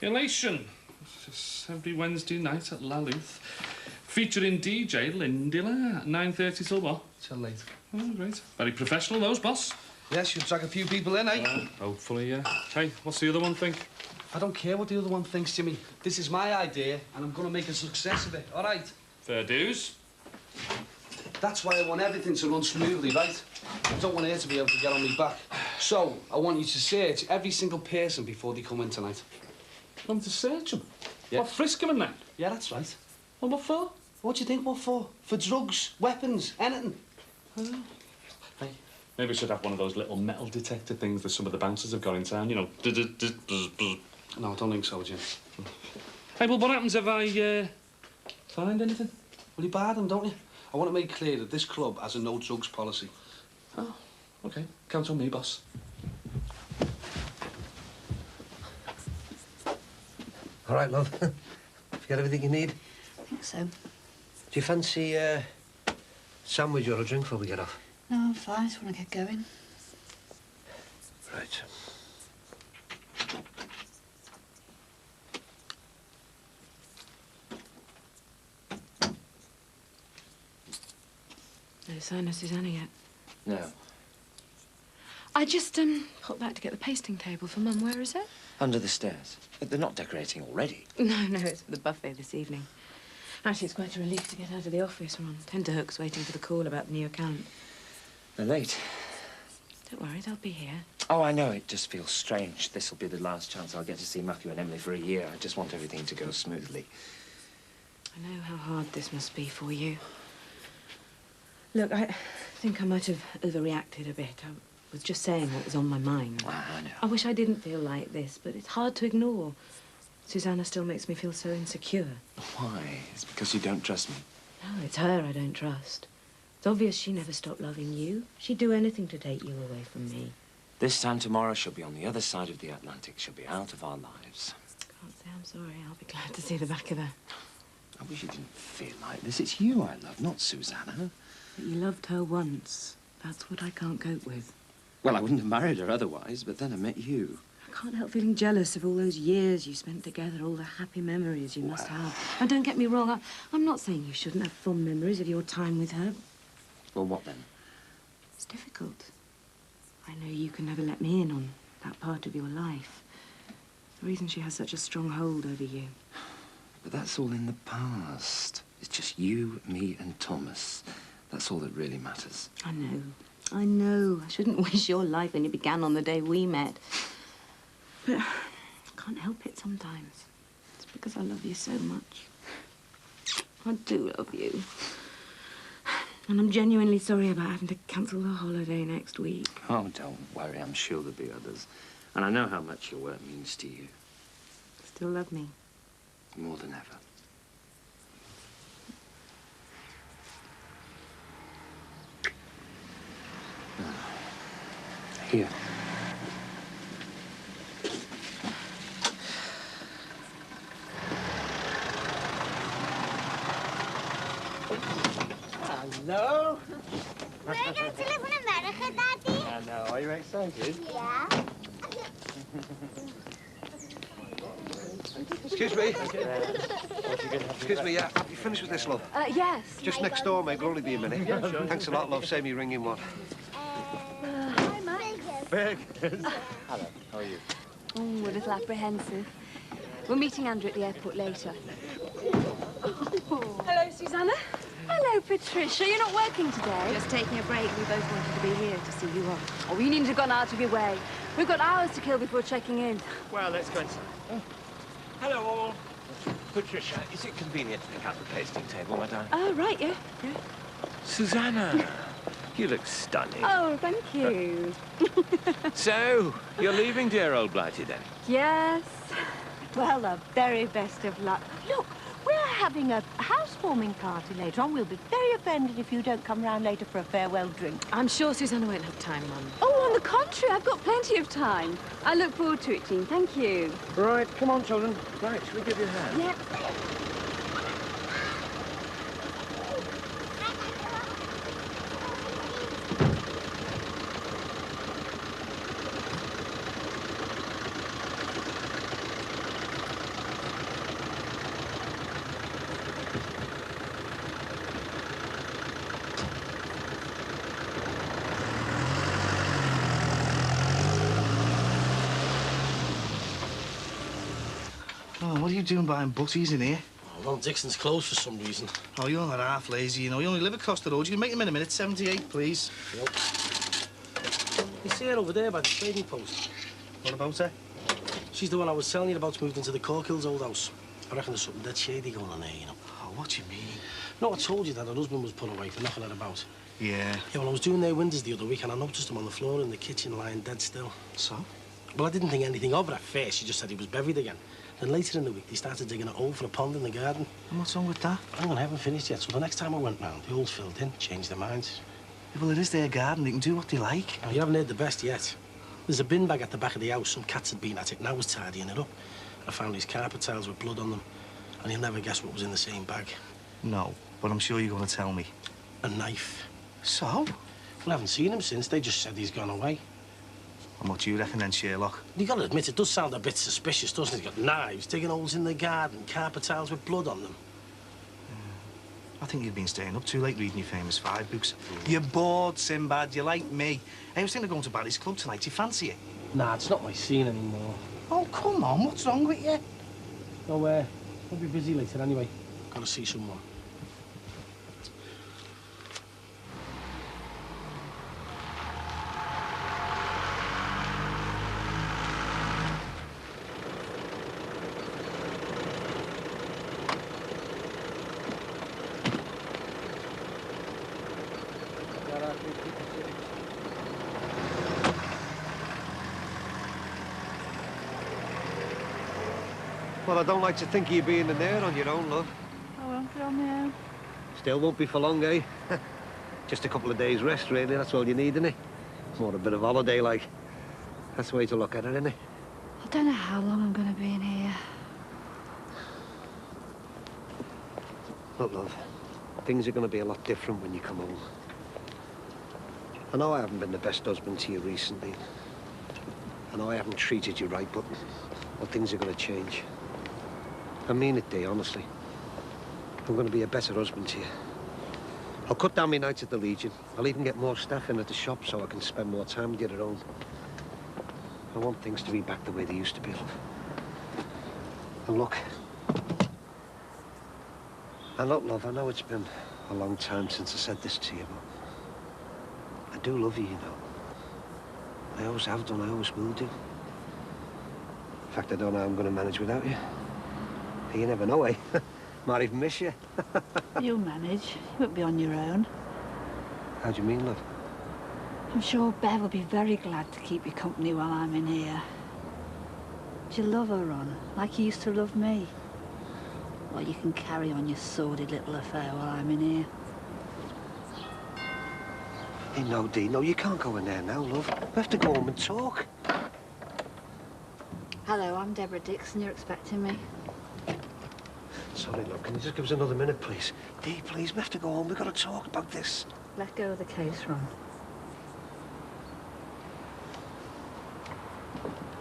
Elation. It's every Wednesday night at La Luth. Featuring DJ Lindy Lar. 9:30 till what? Till late. Oh, great. Very professional, those, boss. Yes, you'll drag a few people in, eh? Hopefully, yeah. Hey, what's the other one think? I don't care what the other one thinks, Jimmy. This is my idea, and I'm going to make a success of it, all right? Fair dues. That's why I want everything to run smoothly, right? I don't want her to be able to get on me back. So, I want you to search every single person before they come in tonight. You want me to search them? Yeah. What, frisk them and that? Yeah, that's right. And what for? What do you think what for? For drugs, weapons, anything. Hey, maybe we should have one of those little metal detector things that some of the bouncers have got in town, you know. No, I don't think so, Jim. Hey, well, what happens if I find anything? Well, you bar them, don't you? I want to make clear that this club has a no drugs policy. Oh, OK. Count on me, boss. All right, love. You got everything you need? I think so. Do you fancy a sandwich or a drink before we get off? No, I'm fine. I just want to get going. Right. No sign of Susanna yet. No. I just, popped back to get the pasting table for Mum. Where is it? Under the stairs. But they're not decorating already. No, it's for the buffet this evening. Actually, it's quite a relief to get out of the office. We're on tenterhooks waiting for the call about the new account. They're late. Don't worry, they'll be here. Oh, I know. It just feels strange. This will be the last chance I'll get to see Matthew and Emily for a year. I just want everything to go smoothly. I know how hard this must be for you. Look, I think I might have overreacted a bit. I was just saying what was on my mind. I know. I wish I didn't feel like this, but it's hard to ignore. Susanna still makes me feel so insecure. Why? It's because you don't trust me. No, it's her I don't trust. It's obvious she never stopped loving you. She'd do anything to take you away from me. This time tomorrow, she'll be on the other side of the Atlantic. She'll be out of our lives. Can't say I'm sorry. I'll be glad to see the back of her. I wish you didn't feel like this. It's you I love, not Susanna. But you loved her once. That's what I can't cope with. Well, I wouldn't have married her otherwise, but then I met you. I can't help feeling jealous of all those years you spent together, all the happy memories you must have. And don't get me wrong, I'm not saying you shouldn't have fond memories of your time with her. Well, what then? It's difficult. I know you can never let me in on that part of your life. The reason she has such a strong hold over you. But that's all in the past. It's just you, me, and Thomas. That's all that really matters. I know. I know. I shouldn't wish your life when it began on the day we met. But I can't help it sometimes. It's because I love you so much. I do love you. And I'm genuinely sorry about having to cancel the holiday next week. Oh, don't worry. I'm sure there'll be others. And I know how much your work means to you. Still love me? More than ever. Here. Hello? We're going to live in America, Daddy. I know. Are you excited? Yeah. Excuse me. Excuse me, yeah. Have you finished with this, love? Yes. Just next door, mate. It'll only be a minute. Yeah, sure. Thanks a lot, love. Save me ringing one. Hi, Max. Hello. How are you? Oh, we're a little apprehensive. We're meeting Andrew at the airport later. Hello, Susanna. Hello, Patricia. You're not working today? Just taking a break. We both wanted to be here to see you off. Oh, you needn't have gone out of your way. We've got hours to kill before checking in. Well, let's go inside. Oh. Hello, all. Patricia, is it convenient to pick up the tasting table, my darling? Oh, right, yeah. Susanna, you look stunning. Oh, thank you. So, you're leaving dear old Blighty, then? Yes. Well, the very best of luck. Look, we're having a housewarming party later on. We'll be very offended if you don't come round later for a farewell drink. I'm sure Susanna won't have time, Mum. Oh, on the contrary, I've got plenty of time. I look forward to it, Jean. Thank you. Right, come on, children. Right, shall we give you a hand? Yep. Oh, what are you doing buying butties in here? Oh, Ron Dixon's closed for some reason. Oh, you're not half lazy, you know. You only live across the road. You can make them in a minute. 78, please. Yep. You see her over there by the trading post? What about her? She's the one I was telling you about, moved into the Corkill's old house. I reckon there's something dead shady going on there, you know. Oh, what do you mean? No, I told you that her husband was put away for knocking her about. Yeah. Yeah, well, I was doing their windows the other week and I noticed him on the floor in the kitchen lying dead still. So? Well, I didn't think anything of it at first. She just said he was buried again. Then later in the week, they started digging a hole for a pond in the garden. And what's wrong with that? Hang on, I haven't finished yet. So the next time I went round, the hole's filled in, changed their minds. Yeah, well, it is their garden. They can do what they like. Oh, you haven't heard the best yet. There's a bin bag at the back of the house. Some cats had been at it, and I was tidying it up. I found these carpet tiles with blood on them, and you'll never guess what was in the same bag. No, but I'm sure you're going to tell me. A knife. So? Well, I haven't seen him since. They just said he's gone away. And what do you reckon then, Sherlock? You got to admit, it does sound a bit suspicious, doesn't it? He's got knives, digging holes in the garden, carpet tiles with blood on them. I think you've been staying up too late reading your famous 5 books. You're bored, Sinbad. You're like me. I was thinking of going to Barry's club tonight. Do you fancy it? Nah, it's not my scene anymore. Oh, come on. What's wrong with you? No, I'll be busy later anyway. Got to see someone. Well, I don't like to think of you being in there on your own, love. I won't be on my own. Still won't be for long, eh? Just a couple of days rest, really. That's all you need, innit? More a bit of holiday, like. That's the way to look at it, isn't it? I don't know how long I'm going to be in here. Look, love, things are going to be a lot different when you come home. I know I haven't been the best husband to you recently. I know I haven't treated you right, but things are going to change. I mean it, Dee, honestly. I'm going to be a better husband to you. I'll cut down my nights at the Legion. I'll even get more staff in at the shop so I can spend more time with you at home. I want things to be back the way they used to be, love. And look, love, I know it's been a long time since I said this to you, but I do love you, you know. I always have done, I always will do. In fact, I don't know how I'm going to manage without you. You never know, eh? Might even miss you. You'll manage. You won't be on your own. How do you mean, love? I'm sure Bev will be very glad to keep you company while I'm in here. Do you love her, Ron, like you used to love me? Well, you can carry on your sordid little affair while I'm in here. Hey, no, Dee, no, you can't go in there now, love. We have to go home and talk. Hello, I'm Deborah Dixon. You're expecting me. Sorry, love, can you just give us another minute, please? Dee, please, we have to go home. We've got to talk about this. Let go of the case, Ron.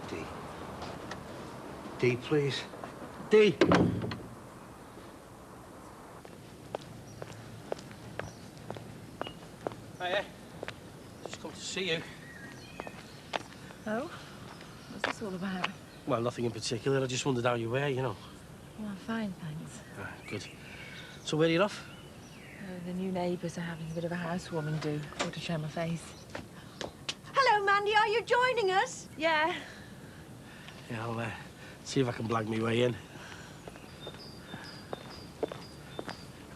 Dee. Dee, please. Dee! Hiya. Just come to see you. Oh? What's this all about? Well, nothing in particular. I just wondered how you were, you know. Well, I'm fine, thanks. Ah, good. So where are you off? The new neighbours are having a bit of a housewarming do. Thought to show my face. Hello, Mandy. Are you joining us? Yeah. Yeah, I'll see if I can blag me way in.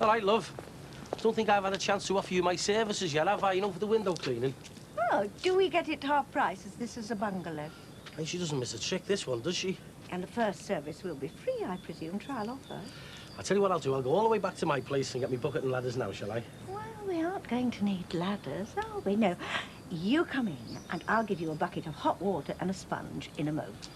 All right, love. Don't think I've had a chance to offer you my services yet, have I? You know, for the window cleaning. Oh, do we get it half price as this is a bungalow? Hey, she doesn't miss a trick, this one, does she? And the first service will be free, I presume, trial offer. I'll tell you what I'll do. I'll go all the way back to my place and get me bucket and ladders now, shall I? Well, we aren't going to need ladders, are we? No. You come in, and I'll give you a bucket of hot water and a sponge in a moment.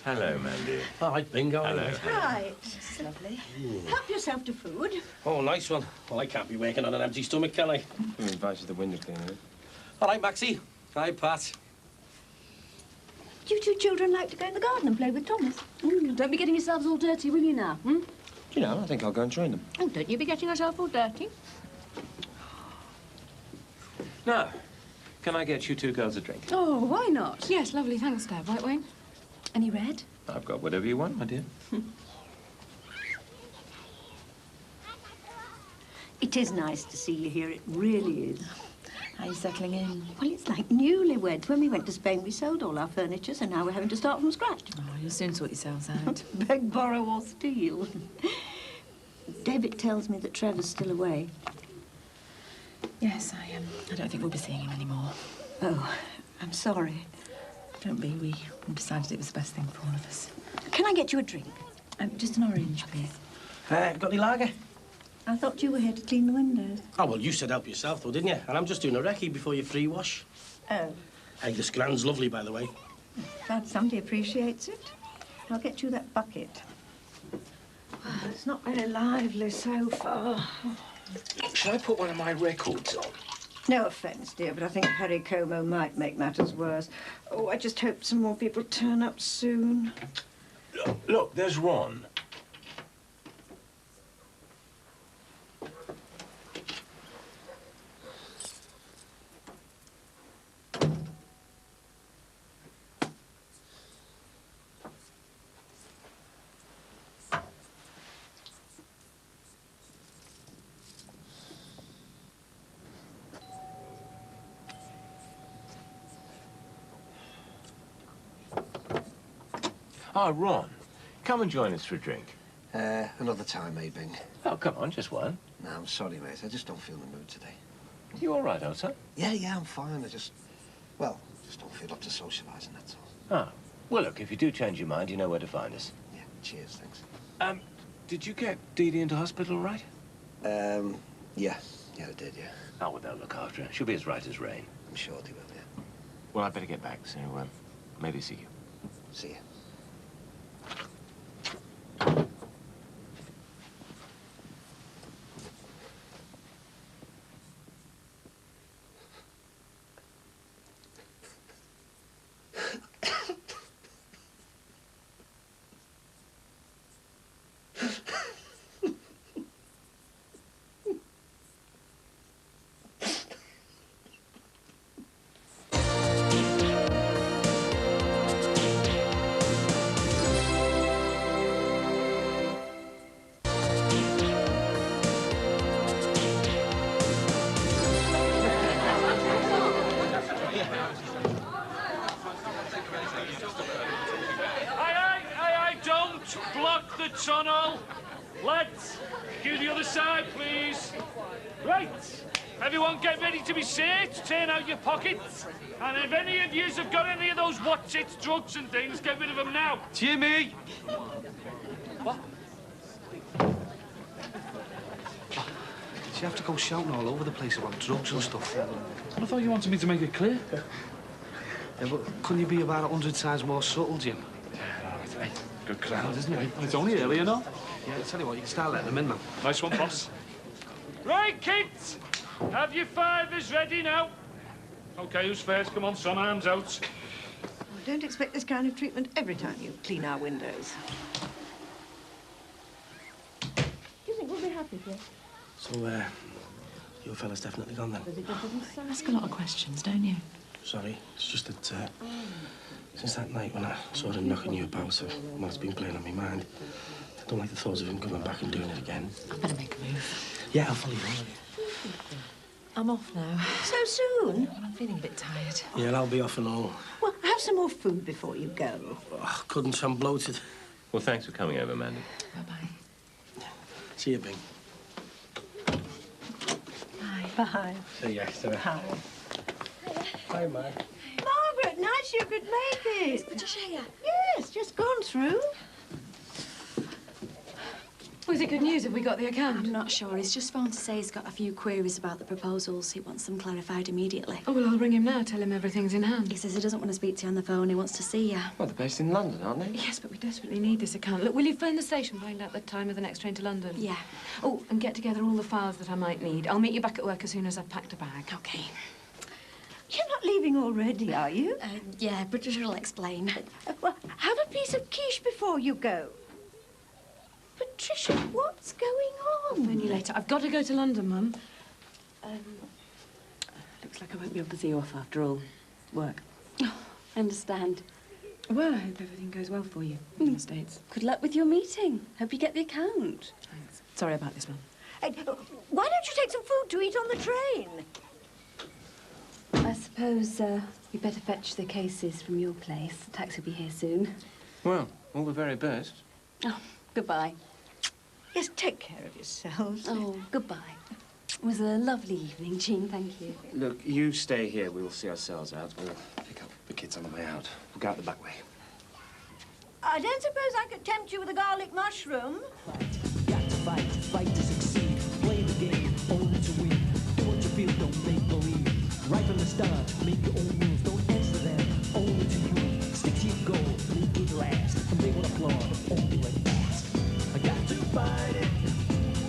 Hello, Mandy. All right, bingo. Hello. Right. That's lovely. Help yourself to food. Oh, nice one. Well, I can't be working on an empty stomach, can I? We invited the window cleaner. All right, Maxie. Hi, Pat. Do you two children like to go in the garden and play with Thomas? Don't be getting yourselves all dirty, will you now? Hmm? You know, I think I'll go and join them. Oh, don't you be getting yourself all dirty. Now, can I get you two girls a drink? Oh, why not? Yes, lovely. Thanks, Dad. White wine? Any red? I've got whatever you want, my dear. It is nice to see you here. It really is. How are you settling in? Well, it's like newlyweds. When we went to Spain, we sold all our furniture, so now we're having to start from scratch. Oh, you'll soon sort yourselves out. Beg, borrow, or steal. David tells me that Trevor's still away. Yes, I don't think we'll be seeing him anymore. Oh, I'm sorry. Don't be. We decided it was the best thing for all of us. Can I get you a drink? Just an orange, please. Got any lager? I thought you were here to clean the windows. Oh, well, you said help yourself, though, didn't you? And I'm just doing a recce before your free wash. Oh. Hey, this gran's lovely, by the way. Glad somebody appreciates it. I'll get you that bucket. Well, it's not very lively so far. Shall I put one of my records on? No offence, dear, but I think Harry Como might make matters worse. Oh, I just hope some more people turn up soon. Look, there's Ron. Ah, Ron, come and join us for a drink. Another time, maybe. Oh, come on, just one. No, I'm sorry, mate. I just don't feel in the mood today. You all right, Elsa? Yeah, I'm fine. I just don't feel up to socialising, that's all. Ah, well, look, if you do change your mind, you know where to find us. Yeah, cheers, thanks. Did you get Dee Dee into hospital, right? Yeah, Yeah, they did, yeah. Oh, well, they'll look after her. She'll be as right as rain. I'm sure they will, yeah. Well, I'd better get back, so maybe see you. See you. Block the tunnel. Let's do the other side, please. Right. Everyone get ready to be searched. Turn out your pockets. And if any of yous have got any of those what's-its, drugs and things, get rid of them now. Jimmy! What? Did you have to go shouting all over the place about drugs and stuff? I thought you wanted me to make it clear. Yeah, but couldn't you be about 100 times more subtle, Jim? Hey, good crowd, isn't it? It's only early enough. Yeah, I tell you what, you can start letting them in now. Nice one, boss. Right, kids. Have your fivers ready now. OK, who's first? Come on, some arms out. Well, don't expect this kind of treatment every time you clean our windows. Do you think we'll be happy here? So, your fella's definitely gone then? Ask a lot of questions, don't you? Sorry, it's just that, since that night when I saw him knocking you about, well, it's been playing on my mind. I don't like the thoughts of him coming back and doing it again. I better make a move. Yeah, I'll follow you. I'm off now. So soon? Well, I'm feeling a bit tired. Yeah, I'll be off and all. Well, have some more food before you go. Oh, couldn't, I'm bloated. Well, thanks for coming over, Mandy. Bye-bye. See you, Bing. Bye. Bye. See ya. Hi. Bye, Ma. Margaret, nice you could make it. Patricia. Yes, just gone through. Was it good news? Have we got the account? I'm not sure. He's just phoned to say he's got a few queries about the proposals. He wants them clarified immediately. Oh, well, I'll ring him now, tell him everything's in hand. He says he doesn't want to speak to you on the phone. He wants to see you. Well, they're based in London, aren't they? Yes, but we desperately need this account. Look, will you phone the station, find out the time of the next train to London? Yeah. Oh, and get together all the files that I might need. I'll meet you back at work as soon as I've packed a bag. OK. You're not leaving already, are you? Yeah, Patricia will explain. Well, have a piece of quiche before you go. Patricia, what's going on? I'll phone you later. I've got to go to London, Mum. Looks like I won't be able to see you off after all. Work. Oh, I understand. Well, I hope everything goes well for you in the States. Good luck with your meeting. Hope you get the account. Thanks. Sorry about this, Mum. Hey, why don't you take some food to eat on the train? I suppose we better fetch the cases from your place. The taxi will be here soon. Well, all the very best. Oh, goodbye. Yes, take care of yourselves. Oh, goodbye. It was a lovely evening, Jean, thank you. Look, you stay here. We will see ourselves out. We'll pick up the kids on the way out. We'll go out the back way. I don't suppose I could tempt you with a garlic mushroom. Got to fight to succeed. Play the game, only to win. Do what you feel, don't make believe. Right from the start, make your own rules. Don't answer them, only to you. Stick to your goal, make it last. And they will applaud, only when you ask. I got to fight it,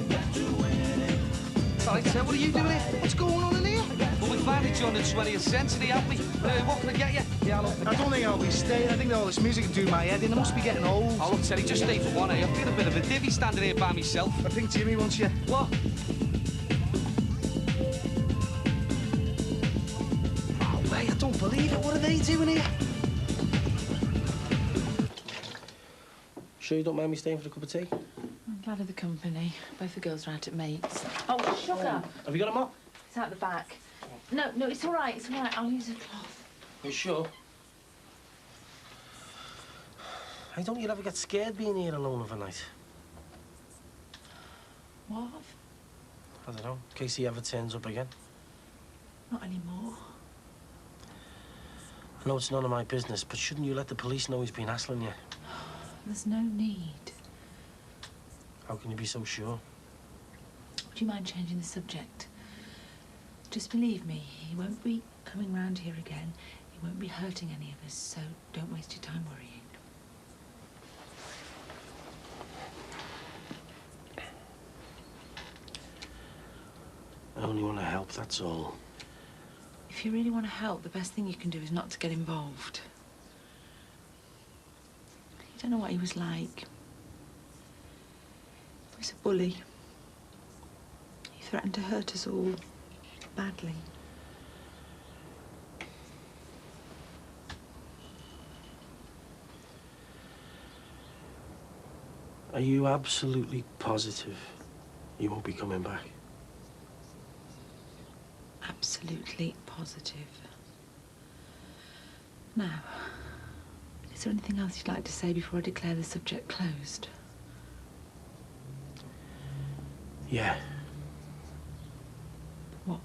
I got to win it. Sorry, sir, what are you doing here? What's going on in here? Well, we finally joined the 20th century, haven't we? What can I get you? Yeah, look, I don't think I'll be staying. I think all this music can do my head in. I must be getting old. Oh, look, Teddy, just stay for one, eh? I feel a bit of a divvy standing here by myself. I think Jimmy wants you. What? Oh, mate, I don't believe it. What are they doing here? Sure you don't mind me staying for a cup of tea? I'm glad of the company. Both the girls are out at mates. Oh, sugar. Have you got a mop? It's out the back. No, it's all right. It's all right. I'll use a cloth. You sure? Hey, don't you ever get scared being here alone overnight? What? I don't know, in case he ever turns up again. Not anymore. I know it's none of my business, but shouldn't you let the police know he's been hassling you? There's no need. How can you be so sure? Would you mind changing the subject? Just believe me, he won't be coming round here again. He won't be hurting any of us, so don't waste your time worrying. I only want to help, that's all. If you really want to help, the best thing you can do is not to get involved. You don't know what he was like. He was a bully. He threatened to hurt us all badly. Are you absolutely positive you won't be coming back? Absolutely positive. Now, is there anything else you'd like to say before I declare the subject closed? Yeah. What?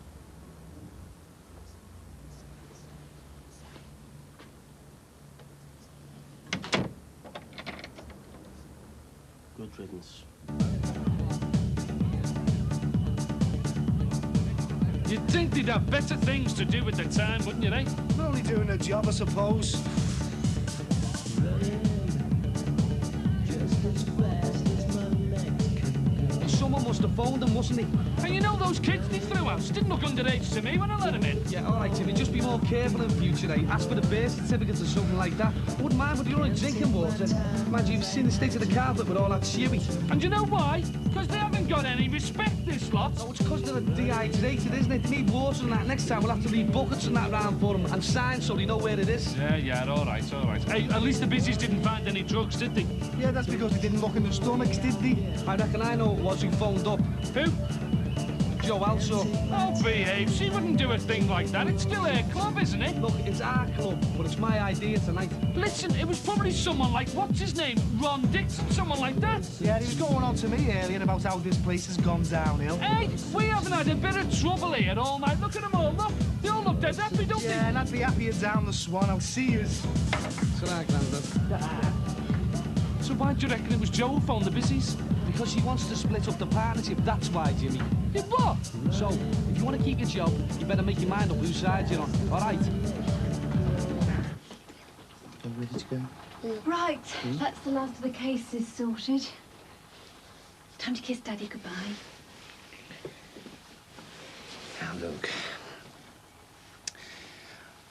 Good riddance. You'd think they'd have better things to do with their time, wouldn't you, eh? They're only doing their job, I suppose. Someone must have phoned them, mustn't he? And you know those kids they threw out didn't look underage to me when I let them in. Yeah, all right, Jimmy, just be more careful in future, eh? Ask for the birth certificates or something like that. I wouldn't mind, but you're only drinking water. Imagine you've seen the state of the carpet with all that chewy. And you know why? Because they haven't got any respect, this lot. Oh, it's because they're dehydrated, isn't it? They need water and that. Next time we'll have to leave buckets and that round for them and signs so they know where it is. Yeah, all right, all right. Hey, at least the busies didn't find any drugs, did they? Yeah, that's because they didn't look in their stomachs, did they? I reckon I know it was who phoned up. Who? Joe also. Oh, behave. She wouldn't do a thing like that. It's still her club, isn't it? Look, it's our club, but it's my idea tonight. Listen, it was probably someone like, what's his name? Ron Dixon, someone like that. Yeah, he was going on to me earlier about how this place has gone downhill. Hey, we haven't had a bit of trouble here all night. Look at them all, look. They all look dead happy, don't they? Yeah, and I'd be happier down the Swan. I'll see you. Tonight, Grandad. So why do you reckon it was Joe who phoned the busies? Because she wants to split up the partnership, that's why, Jimmy. Yeah, what? So, if you want to keep your job, you better make your mind up whose side you're on, all right? Are you ready to go? Right, that's the last of the cases sorted. Time to kiss Daddy goodbye. Now, look.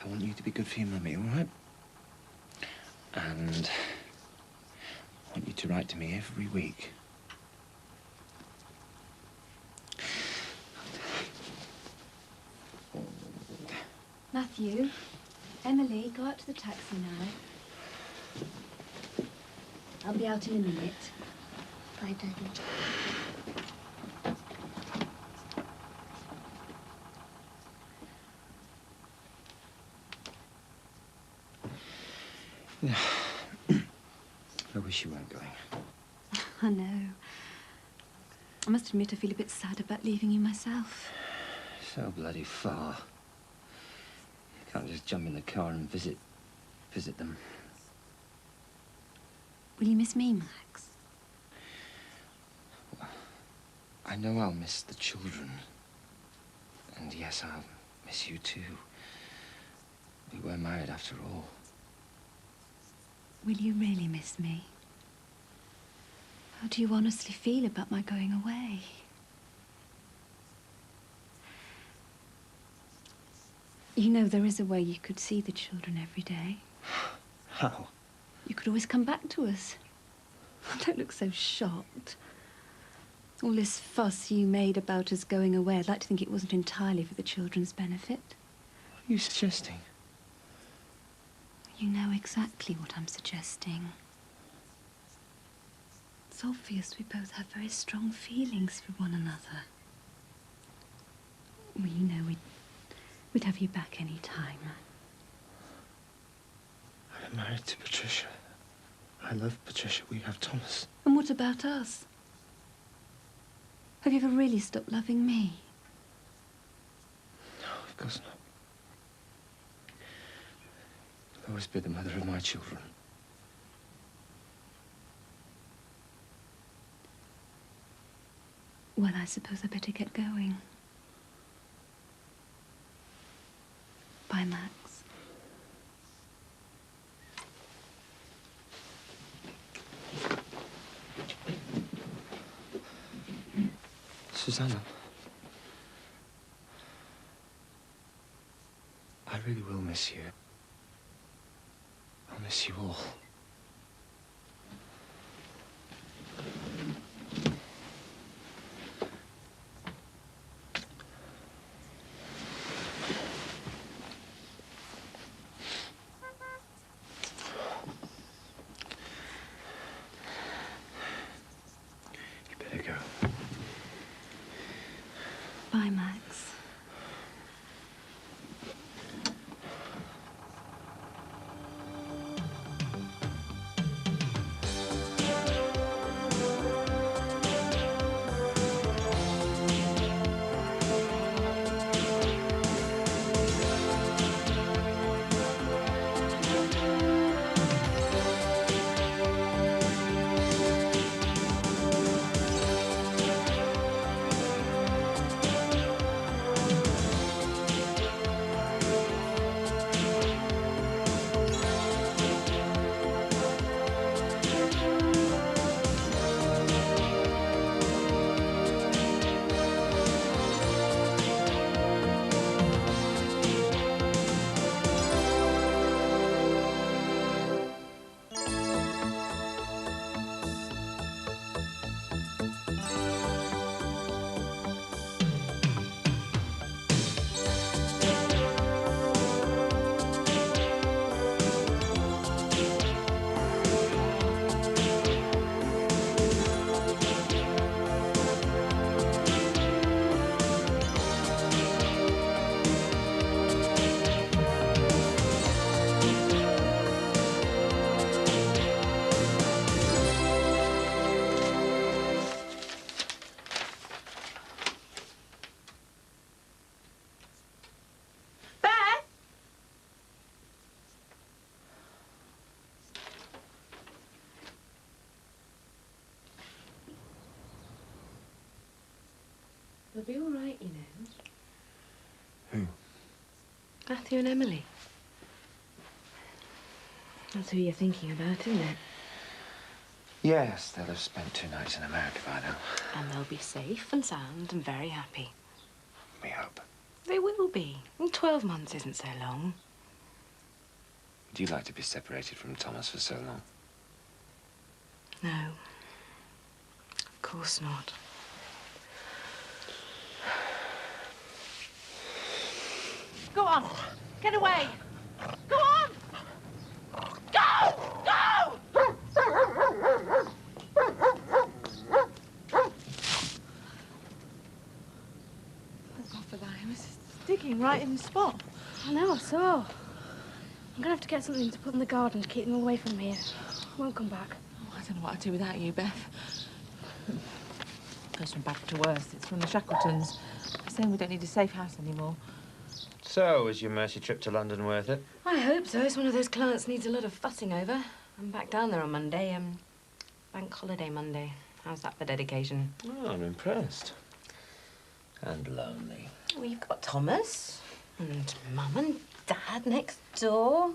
I want you to be good for your mummy, all right? And I want you to write to me every week. Matthew, Emily, go out to the taxi now. I'll be out in a minute. Bye, Daddy. I wish you weren't going. I know. I must admit I feel a bit sad about leaving you myself. So bloody far. You can't just jump in the car and visit them. Will you miss me, Max? Well, I know I'll miss the children. And yes, I'll miss you too. We were married after all. Will you really miss me? How do you honestly feel about my going away? You know, there is a way you could see the children every day. How? You could always come back to us. Don't look so shocked. All this fuss you made about us going away, I'd like to think it wasn't entirely for the children's benefit. What are you suggesting? You know exactly what I'm suggesting. It's obvious we both have very strong feelings for one another. Well, you know, we'd have you back any time. I'm married to Patricia. I love Patricia. We have Thomas. And what about us? Have you ever really stopped loving me? No, of course not. You'll always be the mother of my children. Well, I suppose I better get going. Bye, Max. Susanna. I really will miss you. I'll miss you all. You better go. Bye, Max. They'll be all right, you know. Who? Matthew and Emily. That's who you're thinking about, isn't it? Yes, they'll have spent 2 nights in America by now. And they'll be safe and sound and very happy. We hope. They will be. And 12 months isn't so long. Would you like to be separated from Thomas for so long? No. Of course not. Go on. Get away. Go on. Go! Go! Thank God for that. He was sticking right in the spot. I know, I saw. I'm going to have to get something to put in the garden to keep them away from here. I won't come back. Oh, I don't know what I'd do without you, Beth. Goes from bad to worse. It's from the Shackletons. They're saying we don't need a safe house anymore. So, was your Mercy trip to London worth it? I hope so. It's one of those clients needs a lot of fussing over. I'm back down there on Monday. Bank holiday Monday. How's that for dedication? Oh, I'm impressed. And lonely. Well, you've got Thomas and Mum and Dad next door.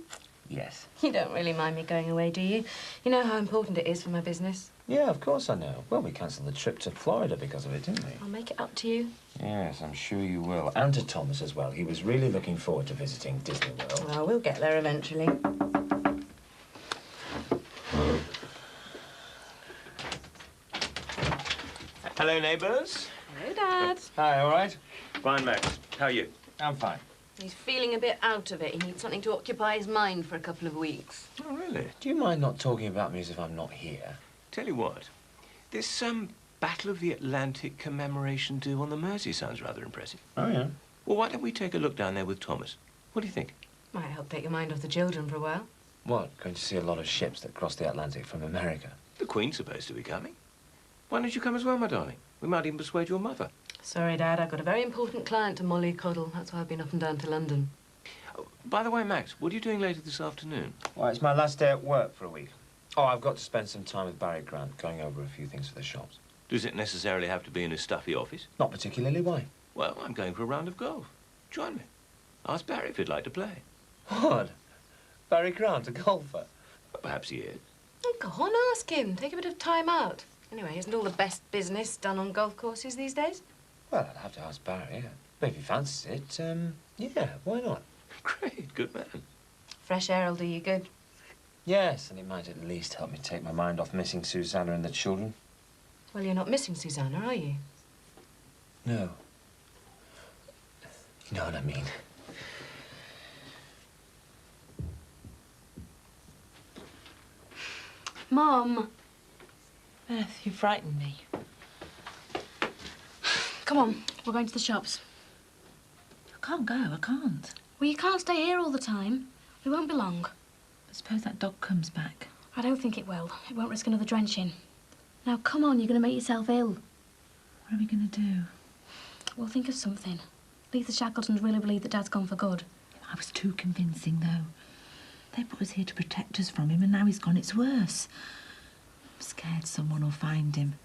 Yes. You don't really mind me going away, do you? You know how important it is for my business. Yeah, of course I know. Well, we cancelled the trip to Florida because of it, didn't we? I'll make it up to you. Yes, I'm sure you will. And to Thomas as well. He was really looking forward to visiting Disney World. Well, we'll get there eventually. Hello, neighbours. Hello, Dad. Hi, all right? Fine, Max. How are you? I'm fine. He's feeling a bit out of it. He needs something to occupy his mind for a couple of weeks. Oh, really? Do you mind not talking about me as if I'm not here? Tell you what, this Battle of the Atlantic commemoration do on the Mersey sounds rather impressive. Oh, yeah? Well, why don't we take a look down there with Thomas? What do you think? Might help take your mind off the children for a while. What, going to see a lot of ships that cross the Atlantic from America? The Queen's supposed to be coming. Why don't you come as well, my darling? We might even persuade your mother. Sorry, Dad. I've got a very important client to mollycoddle. That's why I've been up and down to London. Oh, by the way, Max, what are you doing later this afternoon? Well, it's my last day at work for a week. Oh, I've got to spend some time with Barry Grant, going over a few things for the shops. Does it necessarily have to be in a stuffy office? Not particularly. Why? Well, I'm going for a round of golf. Join me. Ask Barry if he'd like to play. What? Barry Grant, a golfer? Perhaps he is. Oh, go on, ask him. Take a bit of time out. Anyway, isn't all the best business done on golf courses these days? Well, I'd have to ask Barry, yeah. But if he fancies it, yeah, why not? Great, good man. Fresh air will do you good. Yes, and it might at least help me take my mind off missing Susanna and the children. Well, you're not missing Susanna, are you? No. You know what I mean. Mum. Beth, you frightened me. Come on, we're going to the shops. I can't go, I can't. Well, you can't stay here all the time. We won't be long. I suppose that dog comes back. I don't think it will. It won't risk another drenching. Now, come on, you're going to make yourself ill. What are we going to do? We'll think of something. Lisa Shackletons really believe that Dad's gone for good. I was too convincing, though. They put us here to protect us from him, and now he's gone, it's worse. I'm scared someone will find him.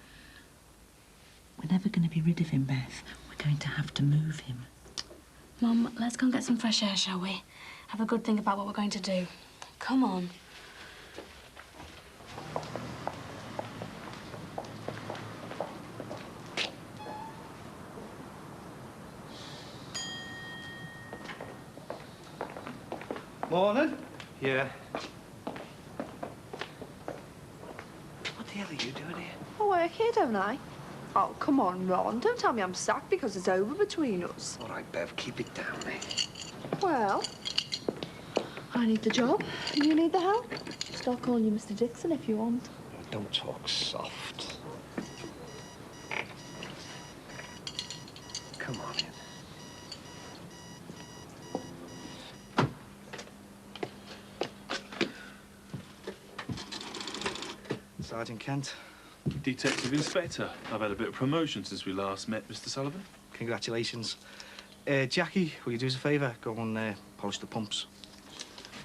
We're never going to be rid of him, Beth. We're going to have to move him. Mum, let's go and get some fresh air, shall we? Have a good think about what we're going to do. Come on. Morning. Yeah. What the hell are you doing here? I work here, don't I? Oh, come on, Ron. Don't tell me I'm sacked because it's over between us. All right, Bev, keep it down, mate. Well, I need the job, and you need the help. Just I'll call you Mr. Dixon if you want. Don't talk soft. Come on in. Sergeant Kent. Detective Inspector. I've had a bit of promotion since we last met, Mr. Sullivan. Congratulations. Jackie, will you do us a favour? Go and polish the pumps.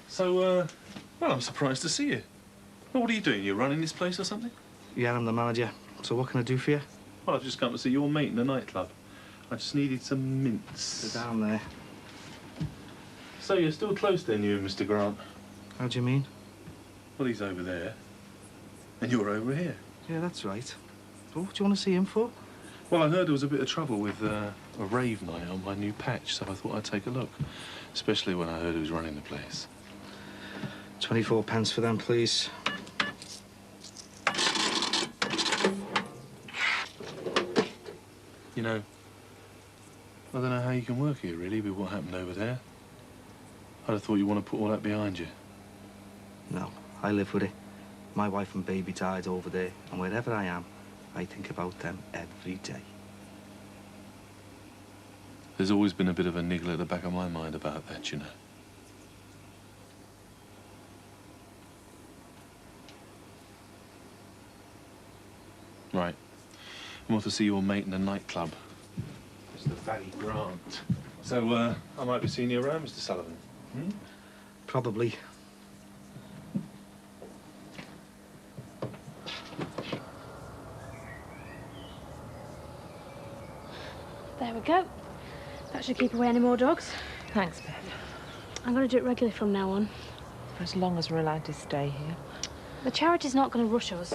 So, well, I'm surprised to see you. Well, what are you doing? You're running this place or something? Yeah, I'm the manager. So what can I do for you? Well, I've just come to see your mate in the nightclub. I just needed some mints. They're down there. So you're still close then, you and Mr. Grant? How do you mean? Well, he's over there. And you're over here. Yeah, that's right. Well, what do you want to see him for? Well, I heard there was a bit of trouble with a rave night on my new patch, so I thought I'd take a look. Especially when I heard who was running the place. 24 pence for them, please. You know, I don't know how you can work here, really, with what happened over there. I'd have thought you want to put all that behind you. No, I live with it. My wife and baby died over there, and wherever I am, I think about them every day. There's always been a bit of a niggle at the back of my mind about that, you know. Right. I'm off to see your mate in the nightclub. Mr. Barry Grant. So, I might be seeing you around, Mr. Sullivan. Hmm? Probably. There we go. That should keep away any more dogs. Thanks, Beth. I'm going to do it regularly from now on. For as long as we're allowed to stay here. The charity's not going to rush us.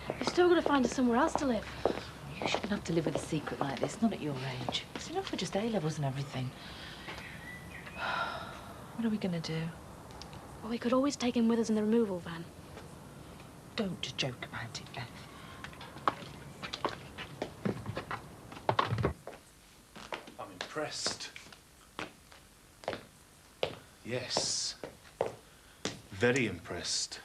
We've still got to find us somewhere else to live. You shouldn't have to live with a secret like this, not at your age. It's enough for just A-levels and everything. What are we going to do? Well, we could always take him with us in the removal van. Don't joke about it, Beth. I'm impressed. Yes. Very impressed.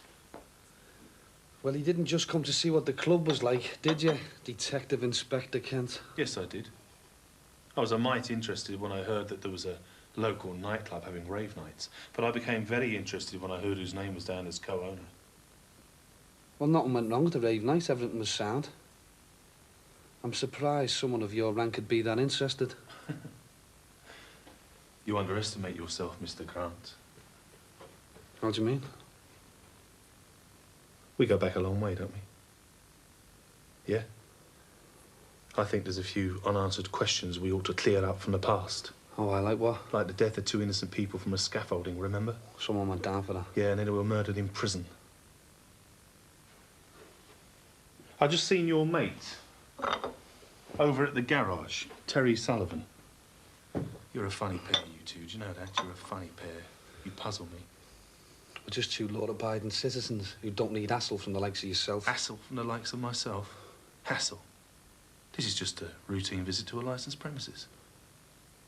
Well, he didn't just come to see what the club was like, did you, Detective Inspector Kent? Yes, I did. I was a mite interested when I heard that there was a local nightclub having rave nights, but I became very interested when I heard whose name was down as co-owner. Well, nothing went wrong with the rave night. Everything was sound. I'm surprised someone of your rank could be that interested. You underestimate yourself, Mr. Grant. How do you mean? We go back a long way, don't we? Yeah? I think there's a few unanswered questions we ought to clear up from the past. Oh, I like what? Like the death of 2 innocent people from a scaffolding, remember? Someone went down for that. Yeah, and then they were murdered in prison. I just seen your mate over at the garage, Terry Sullivan. You're a funny pair, you two. Do you know that? You're a funny pair. You puzzle me. We're just 2 law-abiding citizens who don't need hassle from the likes of yourself. Hassle from the likes of myself? Hassle? This is just a routine visit to a licensed premises.